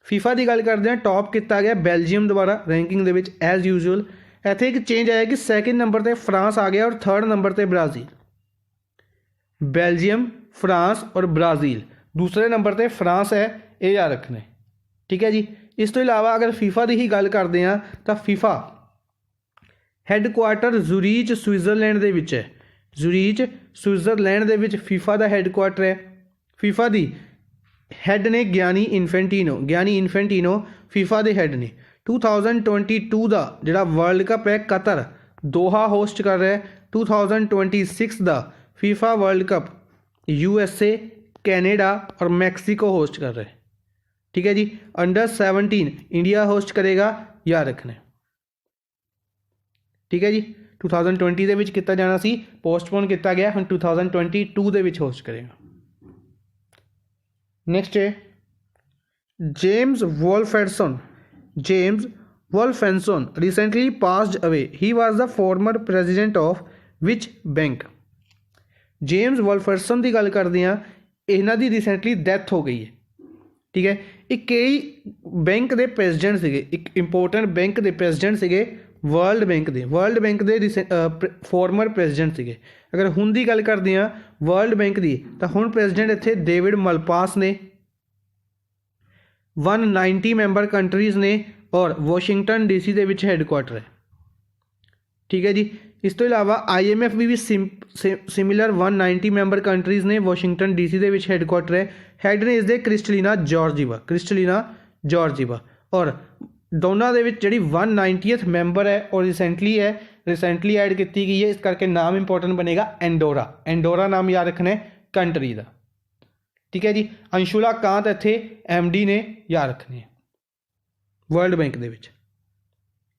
फीफा की गल करते हैं टॉप किया गया बेल्जियम द्वारा रैंकिंग दे विच एज यूजल। इत्थे एक चेंज आया कि सैकेंड नंबर पर फ्रांस आ गया और थर्ड नंबर पर ब्राज़ील। बेल्जियम, फ्रांस और ब्राज़ील दूसरे नंबर पर फ्रांस है, ये याद रखने। ठीक है जी। इस तो इलावा अगर फीफा की ही गल करते हैं तो फीफा हैडकुआटर जूरीच स्विट्जरलैंड दे विच है। जूरीच स्विट्जरलैंड दे विच फीफा का हैडकुआटर है। फीफा की हैड ने गियानी इन्फेंटिनो फीफा के हैड ने। 2022 का जिहड़ा वर्ल्ड कप है कतर दोहा होस्ट कर रहा है। 2026 का FIFA world cup USA, Canada और मैक्सीको होस्ट कर रहे हैं। ठीक है जी। अंडर 17 इंडिया होस्ट करेगा, याद रखना। ठीक है जी। 2020 के विच किया जाना सी पोस्टपोन किया गया, हम 2022 के विच होस्ट करेगा। नेक्स्ट है James Wolfensohn recently passed away. He was the former president of विच बैंक। जेम्स वोल्फेंसन की गल करते हैं, इन्हों की रिसेंटली डेथ हो गई है। ठीक है। एक कई बैंक के प्रेजिडेंट से एक इंपोर्टेंट बैंक के प्रेजिडेंट से वर्ल्ड बैंक के फॉर्मर प्रेजिडेंट से। अगर हुण की गल करते हैं वर्ल्ड बैंक की तो हुण प्रेजिडेंट इत्थे डेविड मलपास ने। 190 मैंबर कंट्रीज़ ने और वाशिंगटन DC के विच हैडकुआटर है। ठीक है जी। इस तो इलावा IMF भी सिमिलर 190 मैंबर कंट्रीज़ ने, वाशिंगटन DC के विच हैडकुआटर है। हैड ने इसके क्रिस्टलिना जॉर्जीवा और दोनों के जी 190th मैंबर है और रिसेंटली ऐड की गई है, इस करके नाम इंपोर्टेंट बनेगा एंडोरा नाम याद रखना है कंट्री का। ठीक है जी। अंशुला कांत इत्थे MD ने याद रखने वर्ल्ड बैंक के विच।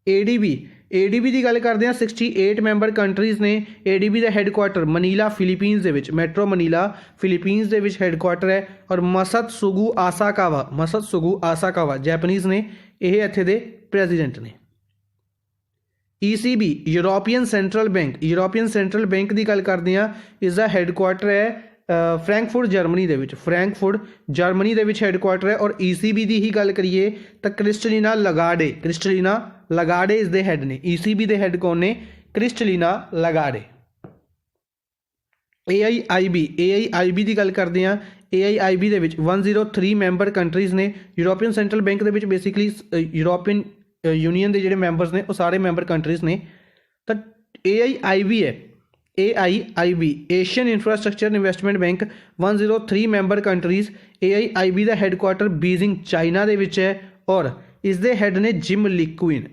ADB की गल करते हैं 68 मैंबर कंट्रीज़ ने। ADB का हैडकुआटर मनीला फिलीपीनस के विच, मेट्रो मनीला फिलीपीनस के विच हैडकुआटर है और मसत्सुगु आसाकावा जैपनीज़ ने, यह इत्थे दे प्रेजिडेंट ने। ECB यूरोपियन सेंट्रल बैंक की गल करते हैं, इसका हैडकुआटर है फ्रैंकफुर्ट जर्मनी के विच। हैडकुआटर है और ECB की ही गल करिए तो क्रिस्टलिना लगाडे इस दे हैड ने। ECB के हैड कौन ने? क्रिस्टलिना लगाडे। AIIB की गल करते हैं, AIIB के विच 103 मैंबर कंट्रीज़ ने। यूरोपियन सेंट्रल बैंक के विच बेसिकली यूरोपियन यूनियन के जोड़े मैंबरस ने वो सारे मैंबर कंट्रीज़ ने। तो AIIB है AIIB Asian infrastructure investment bank 103 member countries AIIB ਦਾ ਹੈੱਡਕੁਆਟਰ ਬੀजिंग ਚਾਈਨਾ ਦੇ ਵਿੱਚ ਹੈ ਔਰ ਇਸ ਦੇ ਹੈੱਡ ਨੇ ਜਿਮ ਲਿਕੁਇਨ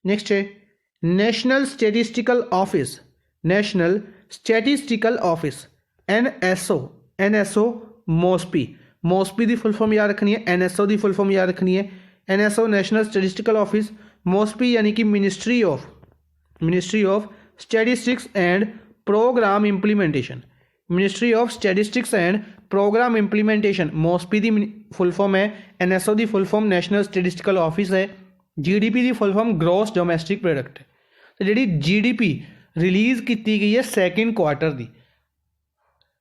नेक्स्ट है नेशनल स्टैटिस्टिकल ऑफिस NSO मॉस्पी की फुल फॉर्म याद रखनी है, NSO की फुल फॉर्म याद रखनी है। NSO national statistical office, MOSPI यानी कि ministry of statistics and programme implementation. Ministry of statistics and programme implementation MOSPI की फुल फॉर्म है। NSO की full form national statistical office है। GDP की full form gross domestic product है। तो जी GDP release की गई है सैकेंड क्वार्टर की,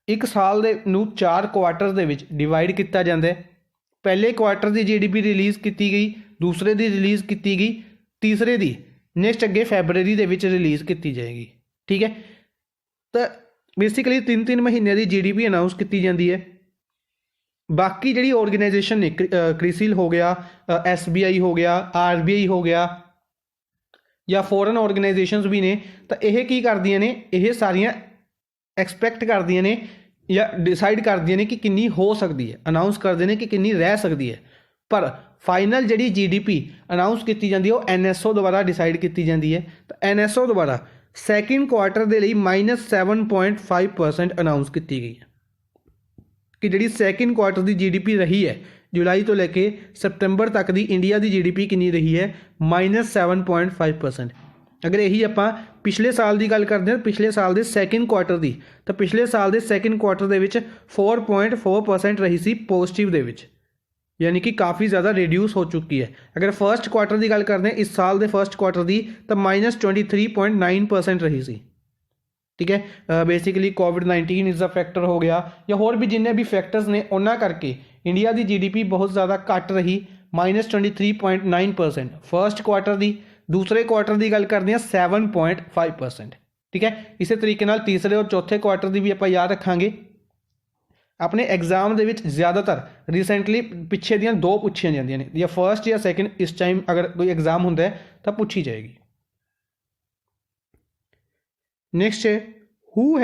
एक साल दे नूं 4 क्वार्टर्स दे विच डिवाइड किया जाता है। पहले क्वार्टर की GDP रिलीज़ की गई, दूसरे की रिलीज़ की गई, तीसरे की नैक्सट अगे फैबररी दे विच रिलीज़ की जाएगी। ठीक है, तो बेसिकली 3-3 महीने की GDP अनाउंस की जाती है। बाकी जी ऑर्गेनाइजेशन ने क्रिसिल हो गया, SBI हो गया, RBI हो गया या फॉरन ऑर्गेनाइजेशनस भी ने, तो यह की करदियां ने, यह सारियां एक्सपैक्ट करदियां ने या डिसाइड करदियां ने कि किन्नी हो सकती है, अनाउंस करते हैं कि किन्नी रह सकती है। पर फाइनल जी GDP अनाउंस की जाती है वो NSO द्वारा डिसाइड की जाती है। तो NSO द्वारा सैकेंड क्वार्टर के लिए -7.5% अनाउंस की गई है कि जी सैकेंड क्वार्टर की GDP रही है जुलाई तो लैके सितंबर तक की इंडिया की GDP कितनी रही है -7.5%। अगर यही आप पिछले साल की गल करते हैं, पिछले साल के सैकेंड क्वार्टर की, तो पिछले साल के सैकेंड क्वार्टर के 4.4% रही सी पॉजिटिव दे विच, यानी कि काफ़ी ज़्यादा रिड्यूस हो चुकी है। अगर फर्स्ट क्वार्टर की गल करते हैं इस साल के फर्स्ट क्वार्टर की, तो -23.9% रही सी। ठीक है, basically covid is a factor हो गया या होर भी जिन्हें भी फैक्टर्स ने उन्होंने करके इंडिया की GDP बहुत ज़्यादा घट रही, -23.9% फर्स्ट क्वार्टर की। दूसरे क्वार्टर की गल करते हैं 7.5%। ठीक है, इस तरीके नाल तीसरे और चौथे क्वार्टर की भी आप याद रखांगे। अपने एग्जाम के ज़्यादातर रिसेंटली पिछे दियाँ 2 पूछिया जांदियां ने, या फर्स्ट या सैकेंड इस टाइम अगर कोई एग्जाम होंदा है तो पूछी जाएगी। नेक्स्ट है who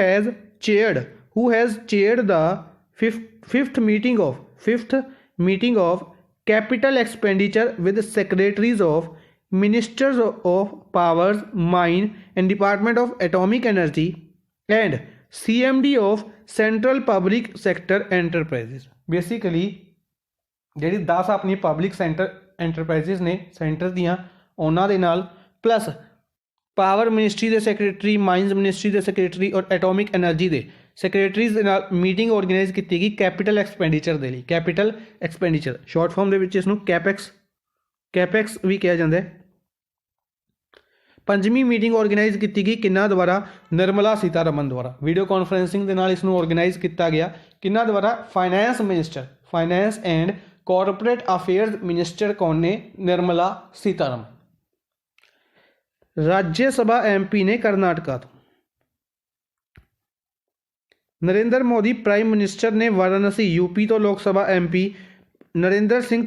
has chaired the fifth meeting of capital expenditure with secretaries of ministers of powers, mine and department of atomic energy and CMD of central public sector enterprises। Basically जी 10 अपनी public centre enterprises ने centre दियाँ उन्होंने दे नाल plus power ministry के secretary, minus ministry के secretary और एटॉमिक एनर्जी के सैक्रटरीज मीटिंग ऑर्गेनाइज की गई कैपिटल एक्सपेंडिचर के लिए। कैपिटल एक्सपेंडिचर शॉर्ट फॉर्म के इसनूं कैपैक्स भी कहा जाता है। 5वीं मीटिंग ऑर्गेनाइज की गई किन्ना द्वारा? निर्मला सीतारमन द्वारा। वीडियो कॉन्फ्रेंसिंग के नाल इसनूं ऑर्गेनाइज किया गया किन्ना द्वारा? Finance minister, finance and corporate affairs minister कौन ने? निर्मला सीतारमन। राज्यसभा MP ने कर्नाटका तो। नरेंद्र मोदी प्राइम मिनिस्टर ने वाराणसी UP तो लोकसभा MP नरेंद्र सिंह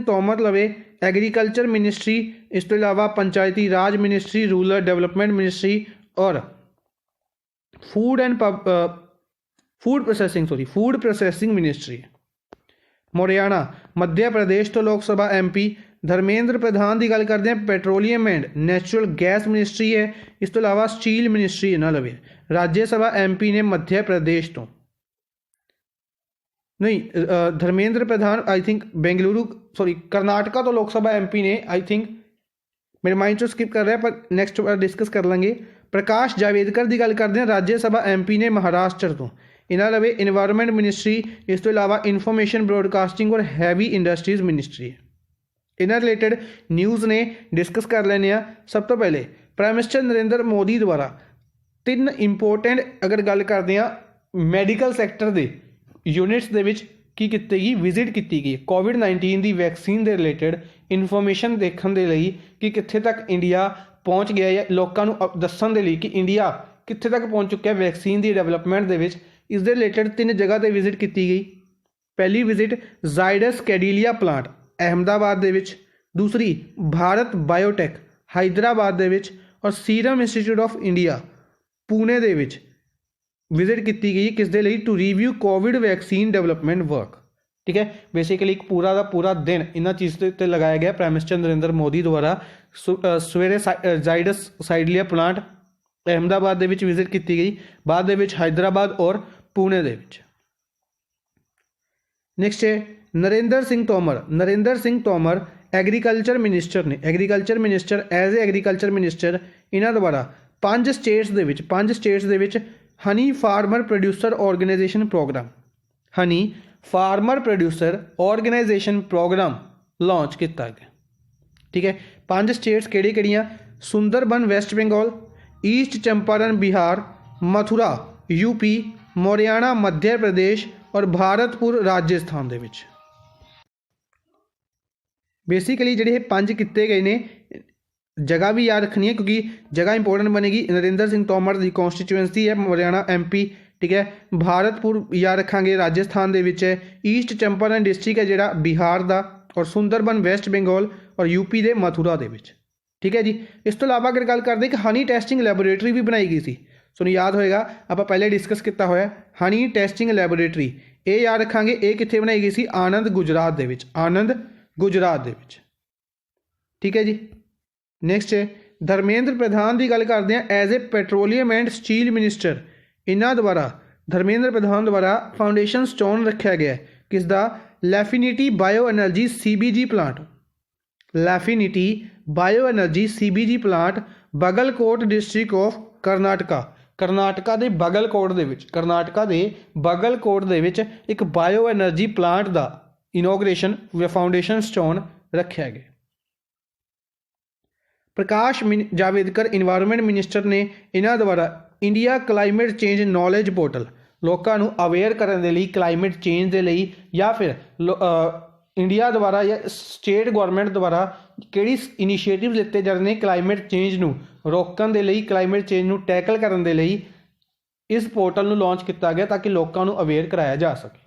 तोमर लवे एग्रीकल्चर मिनिस्ट्री, इस तो इलावा पंचायती राज मिनिस्ट्री, रूरल डेवलपमेंट मिनिस्ट्री और food processing ministry. Moriyana Madhya प्रदेश तो लोकसभा MP धर्मेंद्र प्रधान की गल करते हैं petroleum and natural gas ministry है, इस तो इलावा स्टील मिनिस्ट्री ना लवे। राज्यसभा MP ने मध्य प्रदेश तो नहीं, धर्मेंद्र प्रधान आई थिंक कर्नाटका तो लोकसभा MP ने आई थिंक मेरे माइंड चो स्किप कर रहा है पर नैक्सट डिस्कस कर लेंगे। प्रकाश जावेदकर की गल करते हैं राज्यसभा MP ने महाराष्ट्र तो। इन्हों लवे इन्वायरमेंट मिनिस्ट्री, इस तो इलावा इन्फॉर्मेशन ब्रॉडकास्टिंग और हैवी इंडस्ट्रीज मिनिस्ट्री है। इन्होंने रिलेटेड न्यूज़ ने डिस्कस कर लेने। सब तो पहले प्राइम मिनिस्टर नरेंद्र मोदी द्वारा 3 इंपोर्टेंट अगर गल करते हैं मैडिकल सैक्टर के यूनिट्स के की गई विजिट की गई कोविड-19 की वैक्सीन के रिलेटेड इन्फॉर्मेशन देखने के लिए कि कित्थे तक इंडिया पहुँच गया है, लोगों को दसन के लिए कि इंडिया कित्थे तक पहुँच चुका है वैक्सीन की डेवलपमेंट के इस दे रिलेटेड 3 जगह पर विजिट की गई। पहली विजिट जाइडस कैडिलिया प्लांट अहमदाबाद दे विच, दूसरी भारत बायोटेक हैदराबाद दे विच और serum institute of India Pune दे विच विजिट की गई किस दे लई to review Covid vaccine development work. ठीक है, बेसिकली एक पूरा का पूरा दिन इन्होंने चीज़ पर लगाया गया प्राइम मिनिस्टर नरेंद्र मोदी द्वारा। सवेरे जाइडस साइडलिया प्लांट अहमदाबाद दे विच विजिट की गई, बाद दे विच हैदराबाद और पुणे दे विच। नेक्स्ट है नरेंद्र सिंह तोमर। नरेंद्र सिंह तोमर एग्रीकल्चर मिनिस्टर ने, agriculture minister as a agriculture minister इन्हों द्वारा 5 स्टेट्स दे विच honey farmer producer organization program, honey farmer producer organization program launch किया गया। ठीक है, 5 स्टेट्स केड़ियां? Sundarban west Bengal, east Champaran Bihar, Mathura UP, Morena Madhya Pradesh और भारतपुर राजस्थान दे विच। बेसिकली जिहड़े 5 किए गए ने, जगह भी याद रखनी है क्योंकि जगह इंपोर्टेंट बनेगी। नरेंद्र सिंह तोमर की कॉन्स्टिट्यूएंसी है मोरियाना MP। ठीक है, भारतपुर याद रखांगे राजस्थान दे विच है, ईस्ट चंपारण डिस्ट्रिक्ट है जिहड़ा बिहार दा, और सुंदरबन वेस्ट बंगाल और यूपी के मथुरा दे विच। ठीक है जी, इस तो इलावा अगर गल करते कि हनी टेस्टिंग लैबोरेटरी भी बनाई गई सी, सुन याद होएगा आप पहले डिस्कस किया होया हनी टेस्टिंग लैबोरेटरी, ये याद रखांगे ये कित्थे बनाई गई सी? आनंद गुजरात दे विच, आनंद गुजरात दे विच। ठीक है जी, नेक्स्ट है धर्मेंद्र प्रधान की गल करते हैं as a petroleum and steel minister, इन्हों द्वारा धर्मेंद्र प्रधान द्वारा फाउंडेशन स्टोन रखा गया किसका? Leafiniti bio energy CBG plant, Leafiniti bio energy CBG plant Bagalkot district of Karnataka, Karnataka के बगलकोट दे विच, करनाटका के बगलकोट दे विच एक बायो एनर्जी प्लांट का इनोग्रेशन फाउंडेशन स्टोन रखा गया। प्रकाश जावेदकर इन्वायरमेंट मिनिस्टर ने इन्हों द्वारा India climate change knowledge portal लोगों को अवेयर करने के लिए क्लाइमेट चेंज के लिए या फिर इंडिया द्वारा या स्टेट गवर्नमेंट द्वारा किहड़ी इनिशिएटिव लिते जा रहे हैं क्लाइमेट चेंज नूं रोकण दे लई, क्लाइमेट चेंज नूं टैकल करने के लिए इस पोर्टल नूं लॉन्च किया गया ताकि लोगों को अवेयर कराया जा सके।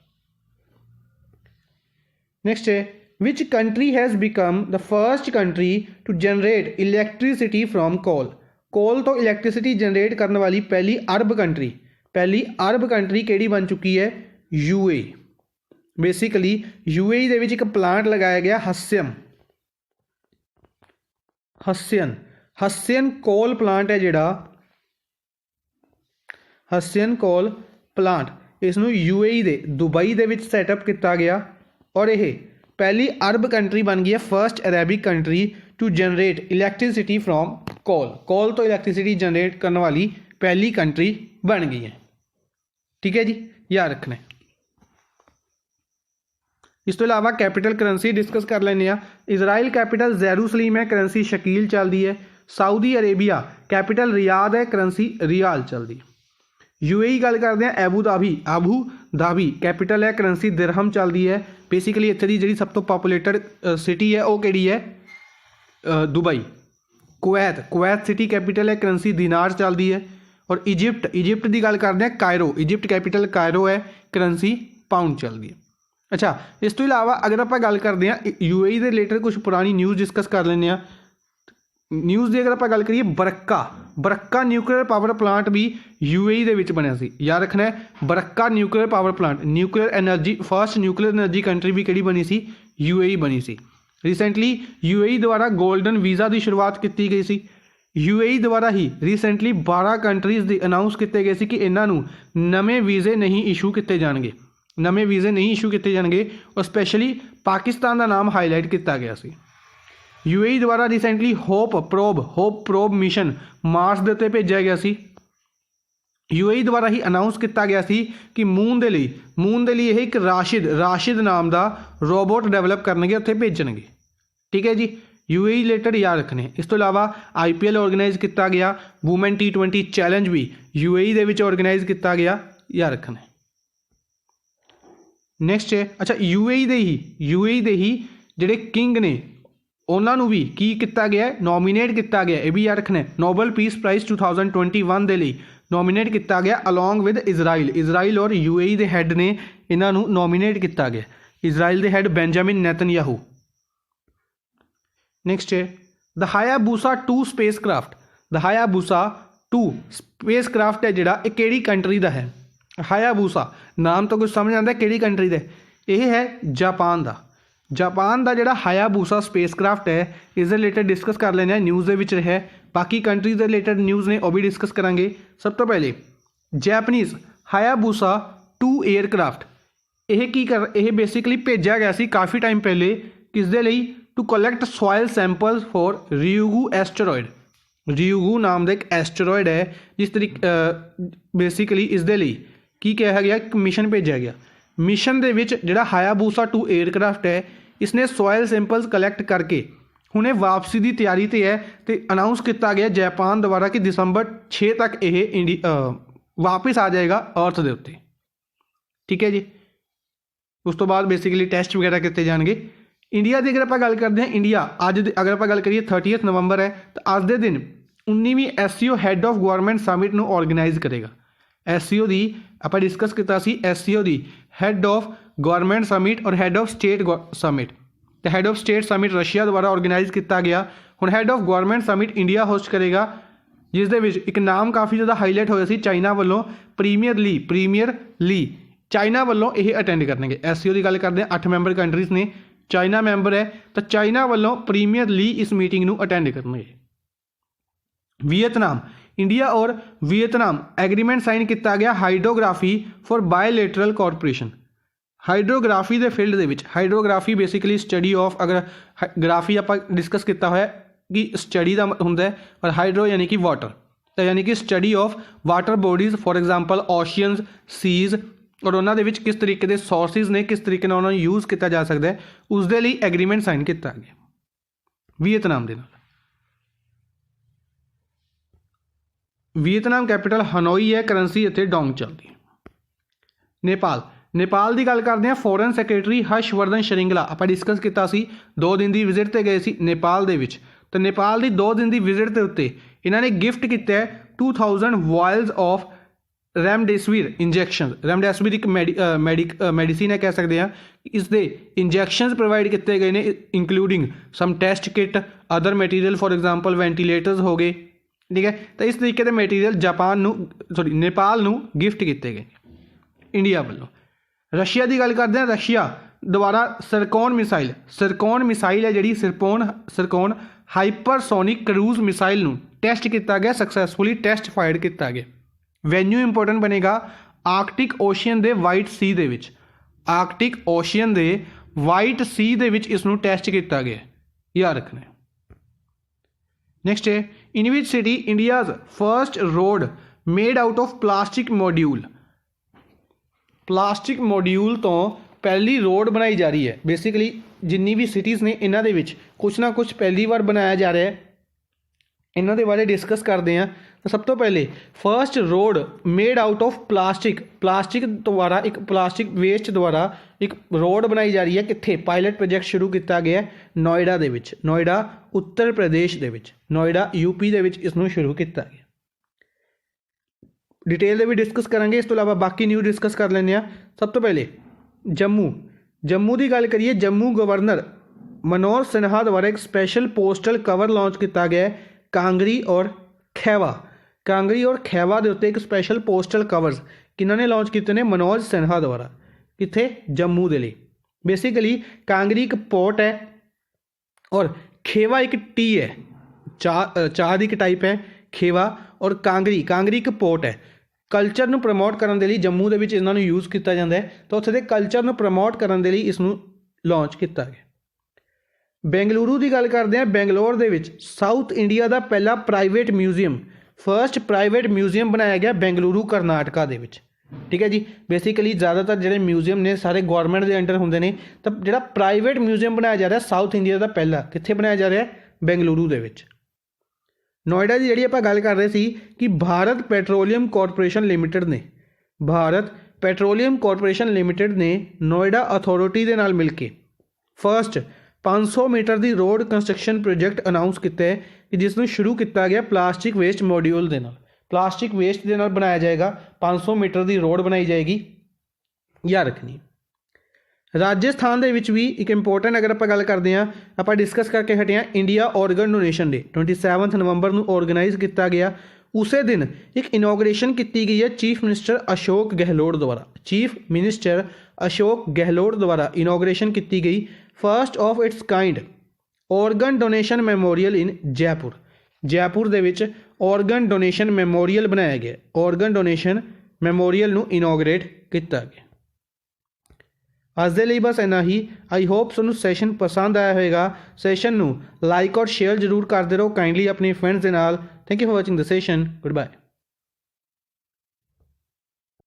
नेक्स्ट है which country has become the first country to generate electricity from coal, coal तो इलैक्ट्रिसिटी जनरेट करने वाली पहली अरब कंट्री केड़ी बन चुकी है? UAE। बेसिकली UAE दे विच एक प्लांट लगाया गया हस्यन कोल प्लांट है जिहड़ा हस्यन कोल प्लांट, इसनूं UAE दे दुबई दे विच सैटअप किया गया और यह पहली अरब कंट्री बन गई है, first Arabic country to generate electricity from coal, coal तो इलैक्ट्रिसिटी जनरेट करने वाली पहली कंट्री बन गई है। ठीक है जी, याद रखना है। इस तो इलावा कैपिटल करेंसी डिस्कस कर लेने। इजराइल कैपिटल जेरूसलीम है, करेंसी शकील चलती है। सऊदी अरेबिया कैपिटल रियाद है, करेंसी रियाल चलती है। UAE गल करते हैं अबू धाबी कैपिटल है, करेंसी दिरहम चलती है। बेसिकली इत्थे दी जिहड़ी सब तो पॉपुलेटेड सिटी है वो किहड़ी है? दुबई। कुवैत सिटी कैपिटल है, करेंसी दिनार चलती है। और इजिप्ट की गल करते हैं कायरो, इजिप्ट कैपिटल कायरो है, करेंसी पाउंड चलती है। अच्छा, इस तो इलावा अगर आप गल करते हैं UAE के रिलेटेड कुछ पुरानी न्यूज़ डिस्कस कर लें। न्यूज़ की अगर आप गल करिए बरक्का न्यूक्लियर पावर प्लांट भी UAE दे विच बनिया सी, याद रखना है। Barakah nuclear power plant, nuclear energy first nuclear energy country भी किहड़ी बनी सी? UAE बनी सी। रिसेंटली UAE द्वारा गोल्डन वीज़ा की शुरुआत की गई सी। UAE द्वारा ही रिसेंटली 12 कंट्रीज़ दी अनाउंस किए गए सी कि इन्हों नवे वीज़े नहीं इशू किए जाएंगे, और स्पैशली पाकिस्तान का नाम हाईलाइट किया गया सी। UAE द्वारा recently hope probe mission Mars के उत्ते भेजा गया सी। UAE द्वारा ही अनाउंस किया गया सी कि मून के लिए एक राशिद नाम का रोबोट डेवलप करनगे, उत्थे भेजणगे। ठीक है जी, UAE रिलेटेड याद रखने। इस तो इलावा IPL ऑर्गेनाइज किया गया, वूमेन T20 चैलेंज भी UAE दे विच ऑर्गेनाइज किया गया, याद रखना। नैक्सट है अच्छा UAE दे ही जिहड़े किंग ने उन्होंने भी की किया गया, नॉमीनेट किया गया, यह भी याद रखना है। नोबल पीस प्राइज़ 2021 के लिए नॉमीनेट किया गया अलॉन्ग विद इजराइल और UAE के हैड ने इन्हों नॉमीनेट किया गया। इजराइल के हैड बेंजामिन नेतनयाहू। नैक्सट है the Hayabusa 2 spacecraft, the Hayabusa 2 spacecraft है जिहड़ा ये किहड़ी कंट्री का है? हायाबूसा नाम तो कुछ समझ आता है, किहड़ी कंट्री का? यह है जापान का। जापान का जिहड़ा हायाबूसा स्पेसक्राफ्ट है इस रिलेटेड डिस्कस कर लेना, न्यूज़ दे विच है। बाकी कंट्रीज के रिलेटेड न्यूज़ ने वह भी डिस्कस करांगे। सब तो पहले जैपनीज़ हायाबूसा 2 एयरक्राफ्ट, यह बेसिकली भेजा गया सी काफ़ी टाइम पहले, किस दे लई? To collect soil samples for Ryugu asteroid. Ryugu नाम का एक एस्टेरॉयड है जिस तरीके बेसिकली इस दे लई की कहा गया, एक मिशन भेजा गया। मिशन दे विच जिहड़ा हायाबूसा 2 एयरक्राफ्ट है इसने सॉयल सैंपल्स कलैक्ट करके हुणे वापसी की तैयारी ते है, तो अनाउंस किया गया जापान द्वारा कि दिसंबर 6 तक यह वापस आ जाएगा अर्थ के उत्ते। ठीक है जी। उस तो बाद बेसिकली टैसट वगैरह किए जाएंगे। इंडिया की अगर आप गल करते हैं, इंडिया अज अगर आप गल करिए 30 नवंबर है, तो अज के दिन 19वीं SCO had of government summit में ऑर्गेनाइज करेगा। SCO की आप डिस्कस किया SCO की हैड ऑफ गवर्नमेंट समिट और हैड ऑफ स्टेट समिट। तो had of state summit Russia द्वारा ऑर्गेनाइज किया गया। हुण had of government summit India host करेगा, जिस दे विच एक नाम काफ़ी ज़्यादा हाईलाइट होया सी, चाइना वालों प्रीमियर ली चाइना वालों यह अटेंड करेंगे। SCO की गल करते हैं 8 मैंबर कंट्रीज़ ने, चाइना मैंबर है, तो चाइना वालों प्रीमियर ली इस मीटिंग में अटेंड करेंगे। वियतनाम, इंडिया और वियतनाम एग्रीमेंट साइन किया गया hydrography for bilateral corporation. Hydrography के फील्ड के, हाइड्रोग्राफी बेसिकली स्टडी ऑफ, अगर ग्राफी आप डिस्कस किया है कि स्टडी का होंगे, और हाइड्रो यानी कि वाटर, तो यानी कि study of water bodies, for example oceans, seas, और उन्होंने विच किस तरीके के सोर्सिस ने, किस तरीके उन्होंने यूज़ किया जा सकता है, उसके लिए एग्रीमेंट साइन किया गया वियतनाम के नाल। वियतनाम कैपिटल हनोई है, करंसी इत्थे डोंग चलती है। नेपाल, नेपाल की गल करते हैं, फॉरेन सैक्रटरी हर्षवर्धन श्रिंगला आप डिस्कस किया 2 दिन की विजिट पर गए सी नेपाल दे विच। तो नेपाल की 2 दिन की विजिट के उत्ते इन्होंने गिफ्ट किया 2000 vials of remdesivir injection. Remdesivir एक मैडिसिन है, कह सकते हैं। इसके इंजैक्शन प्रोवाइड किए गए हैं, including some test kit, other material, for example ventilators हो गए। ठीक है, तो इस तरीके के मटीरियल नेपाल नू गिफ्ट किए गए इंडिया वालों। रशिया की गल करते हैं, रशिया द्वारा सरकोन मिसाइल है जी, सरकोन हाइपरसोनिक क्रूज मिसाइल नू टेस्ट किया गया, सक्सैसफुली टेस्ट फायर्ड किया गया। वेन्यू इंपोर्टेंट बनेगा आर्कटिक ओशियन के वाइट सी दे विच, आर्कटिक ओशियन के वाइट सी दे विच इसनू टेस्ट किया गया, याद रखना है। नेक्स्ट है, in which city India's first road made out of plastic module. Plastic module तो पहली रोड बनाई जा रही है। बेसिकली जिन्नी भी सिटीज़ ने इन्हां दे विच कुछ ना कुछ पहली बार बनाया जा रहा है, इन्हां दे बारे डिस्कस करते हैं। तो सब तो पहले first road made out of plastic द्वारा, एक प्लास्टिक वेस्ट द्वारा एक रोड बनाई जा रही है। कित्थे? पायलट प्रोजैक्ट शुरू किया गया नोएडा दे विच, नोएडा उत्तर प्रदेश दे विच, नोएडा यूपी दे विच इसनू शुरू किया गया। डिटेल भी डिस्कस करेंगे, इस तो इलावा बाकी न्यूज़ डिस्कस कर लेंगे। सब तो पहले जम्मू की गल करिए, जम्मू गवर्नर मनोज सिन्हा द्वारा एक स्पैशल पोस्टल कवर लॉन्च किया गया कांगरी और खैवा के उत्ते एक स्पैशल पोस्टल कवर्स किन्होंने लॉन्च किए ने? मनोज सिन्हा द्वारा। कित्थे? जम्मू के लिए। बेसिकली कांगरी एक पोर्ट है और खेवा एक टी है, चाह की एक टाइप है खेवा, और कांगरी एक पोर्ट है। कल्चर नू प्रमोट करने के लिए जम्मू के इन्होंने यूज़ किया जाता है, तो उत्थे दे कल्चर नू प्रमोट करने के लिए इसनू लॉन्च किया गया। बेंगलुरु की गल करते हैं, बेंगलोर दे विच साउथ इंडिया का पहला private museum, first private museum बनाया गया बेंगलुरु कर्नाटका दे विच। ठीक है जी। बेसिकली ज़्यादातर जो म्यूजियम ने सारे गवर्नमेंट के अंडर होंगे ने, तो जो प्राइवेट म्यूजियम बनाया जा रहा है साउथ इंडिया का पहला कित्थे बनाया जा रहा है? बेंगलुरु दे विच। नोएडा की जी आप गल कर रहे थे कि भारत पेट्रोलियम कॉरपोरेशन लिमिटेड ने नोएडा अथॉरिटी के नाल मिल के फर्स्ट 500 मीटर की रोड कंस्ट्रक्शन प्रोजैक्ट अनाउंस किया है कि जिसनों शुरू किया गया प्लास्टिक वेस्ट मॉड्यूल के नाल। प्लास्टिक वेस्ट के नाल बनाया जाएगा, 500 मीटर की रोड बनाई जाएगी, याद रखनी। ਰਾਜਸਥਾਨ ਦੇ ਵਿੱਚ ਵੀ ਇੱਕ ਇੰਪੋਰਟੈਂਟ ਅਗਰ ਆਪਾਂ ਗੱਲ ਕਰਦੇ ਹਾਂ, ਆਪਾਂ ਡਿਸਕਸ ਕਰਕੇ ਹਟੇ ਹਾਂ ਇੰਡੀਆ ਔਰਗਨ ਡੋਨੇਸ਼ਨ ਡੇ 27 ਨਵੰਬਰ ਨੂੰ ਆਰਗੇਨਾਈਜ਼ ਕੀਤਾ ਗਿਆ। ਉਸੇ ਦਿਨ ਇੱਕ ਇਨੋਗ੍ਰੇਸ਼ਨ ਕੀਤੀ ਗਈ ਹੈ ਚੀਫ ਮਿਨਿਸਟਰ ਅਸ਼ੋਕ ਗਹਿਲੋਟ ਦੁਆਰਾ। ਚੀਫ ਮਿਨਿਸਟਰ ਅਸ਼ੋਕ ਗਹਿਲੋਟ ਦੁਆਰਾ ਇਨੋਗ੍ਰੇਸ਼ਨ ਕੀਤੀ ਗਈ first of its kind organ donation memorial in Jaipur. Jaipur ਦੇ ਵਿੱਚ ਔਰਗਨ ਡੋਨੇਸ਼ਨ ਮੈਮੋਰੀਅਲ ਬਣਾਇਆ ਗਿਆ। ਔਰਗਨ ਡੋਨੇਸ਼ਨ ਮੈਮੋਰੀਅਲ ਨੂੰ ਇਨੋਗ੍ਰੇਟ ਕੀਤਾ ਗਿਆ। ਅੱਜ ਦੇ ਲਈ ਬਸ ਇੰਨਾ ਹੀ। ਆਈ ਹੋਪ ਤੁਹਾਨੂੰ ਸੈਸ਼ਨ ਪਸੰਦ ਆਇਆ ਹੋਵੇਗਾ। ਸੈਸ਼ਨ ਨੂੰ ਲਾਈਕ ਔਰ ਸ਼ੇਅਰ ਜ਼ਰੂਰ ਕਰਦੇ ਰਹੋ ਕਾਈਂਡਲੀ ਆਪਣੇ ਫਰੈਂਡਸ ਦੇ ਨਾਲ। Thank you for watching the session. Good bye.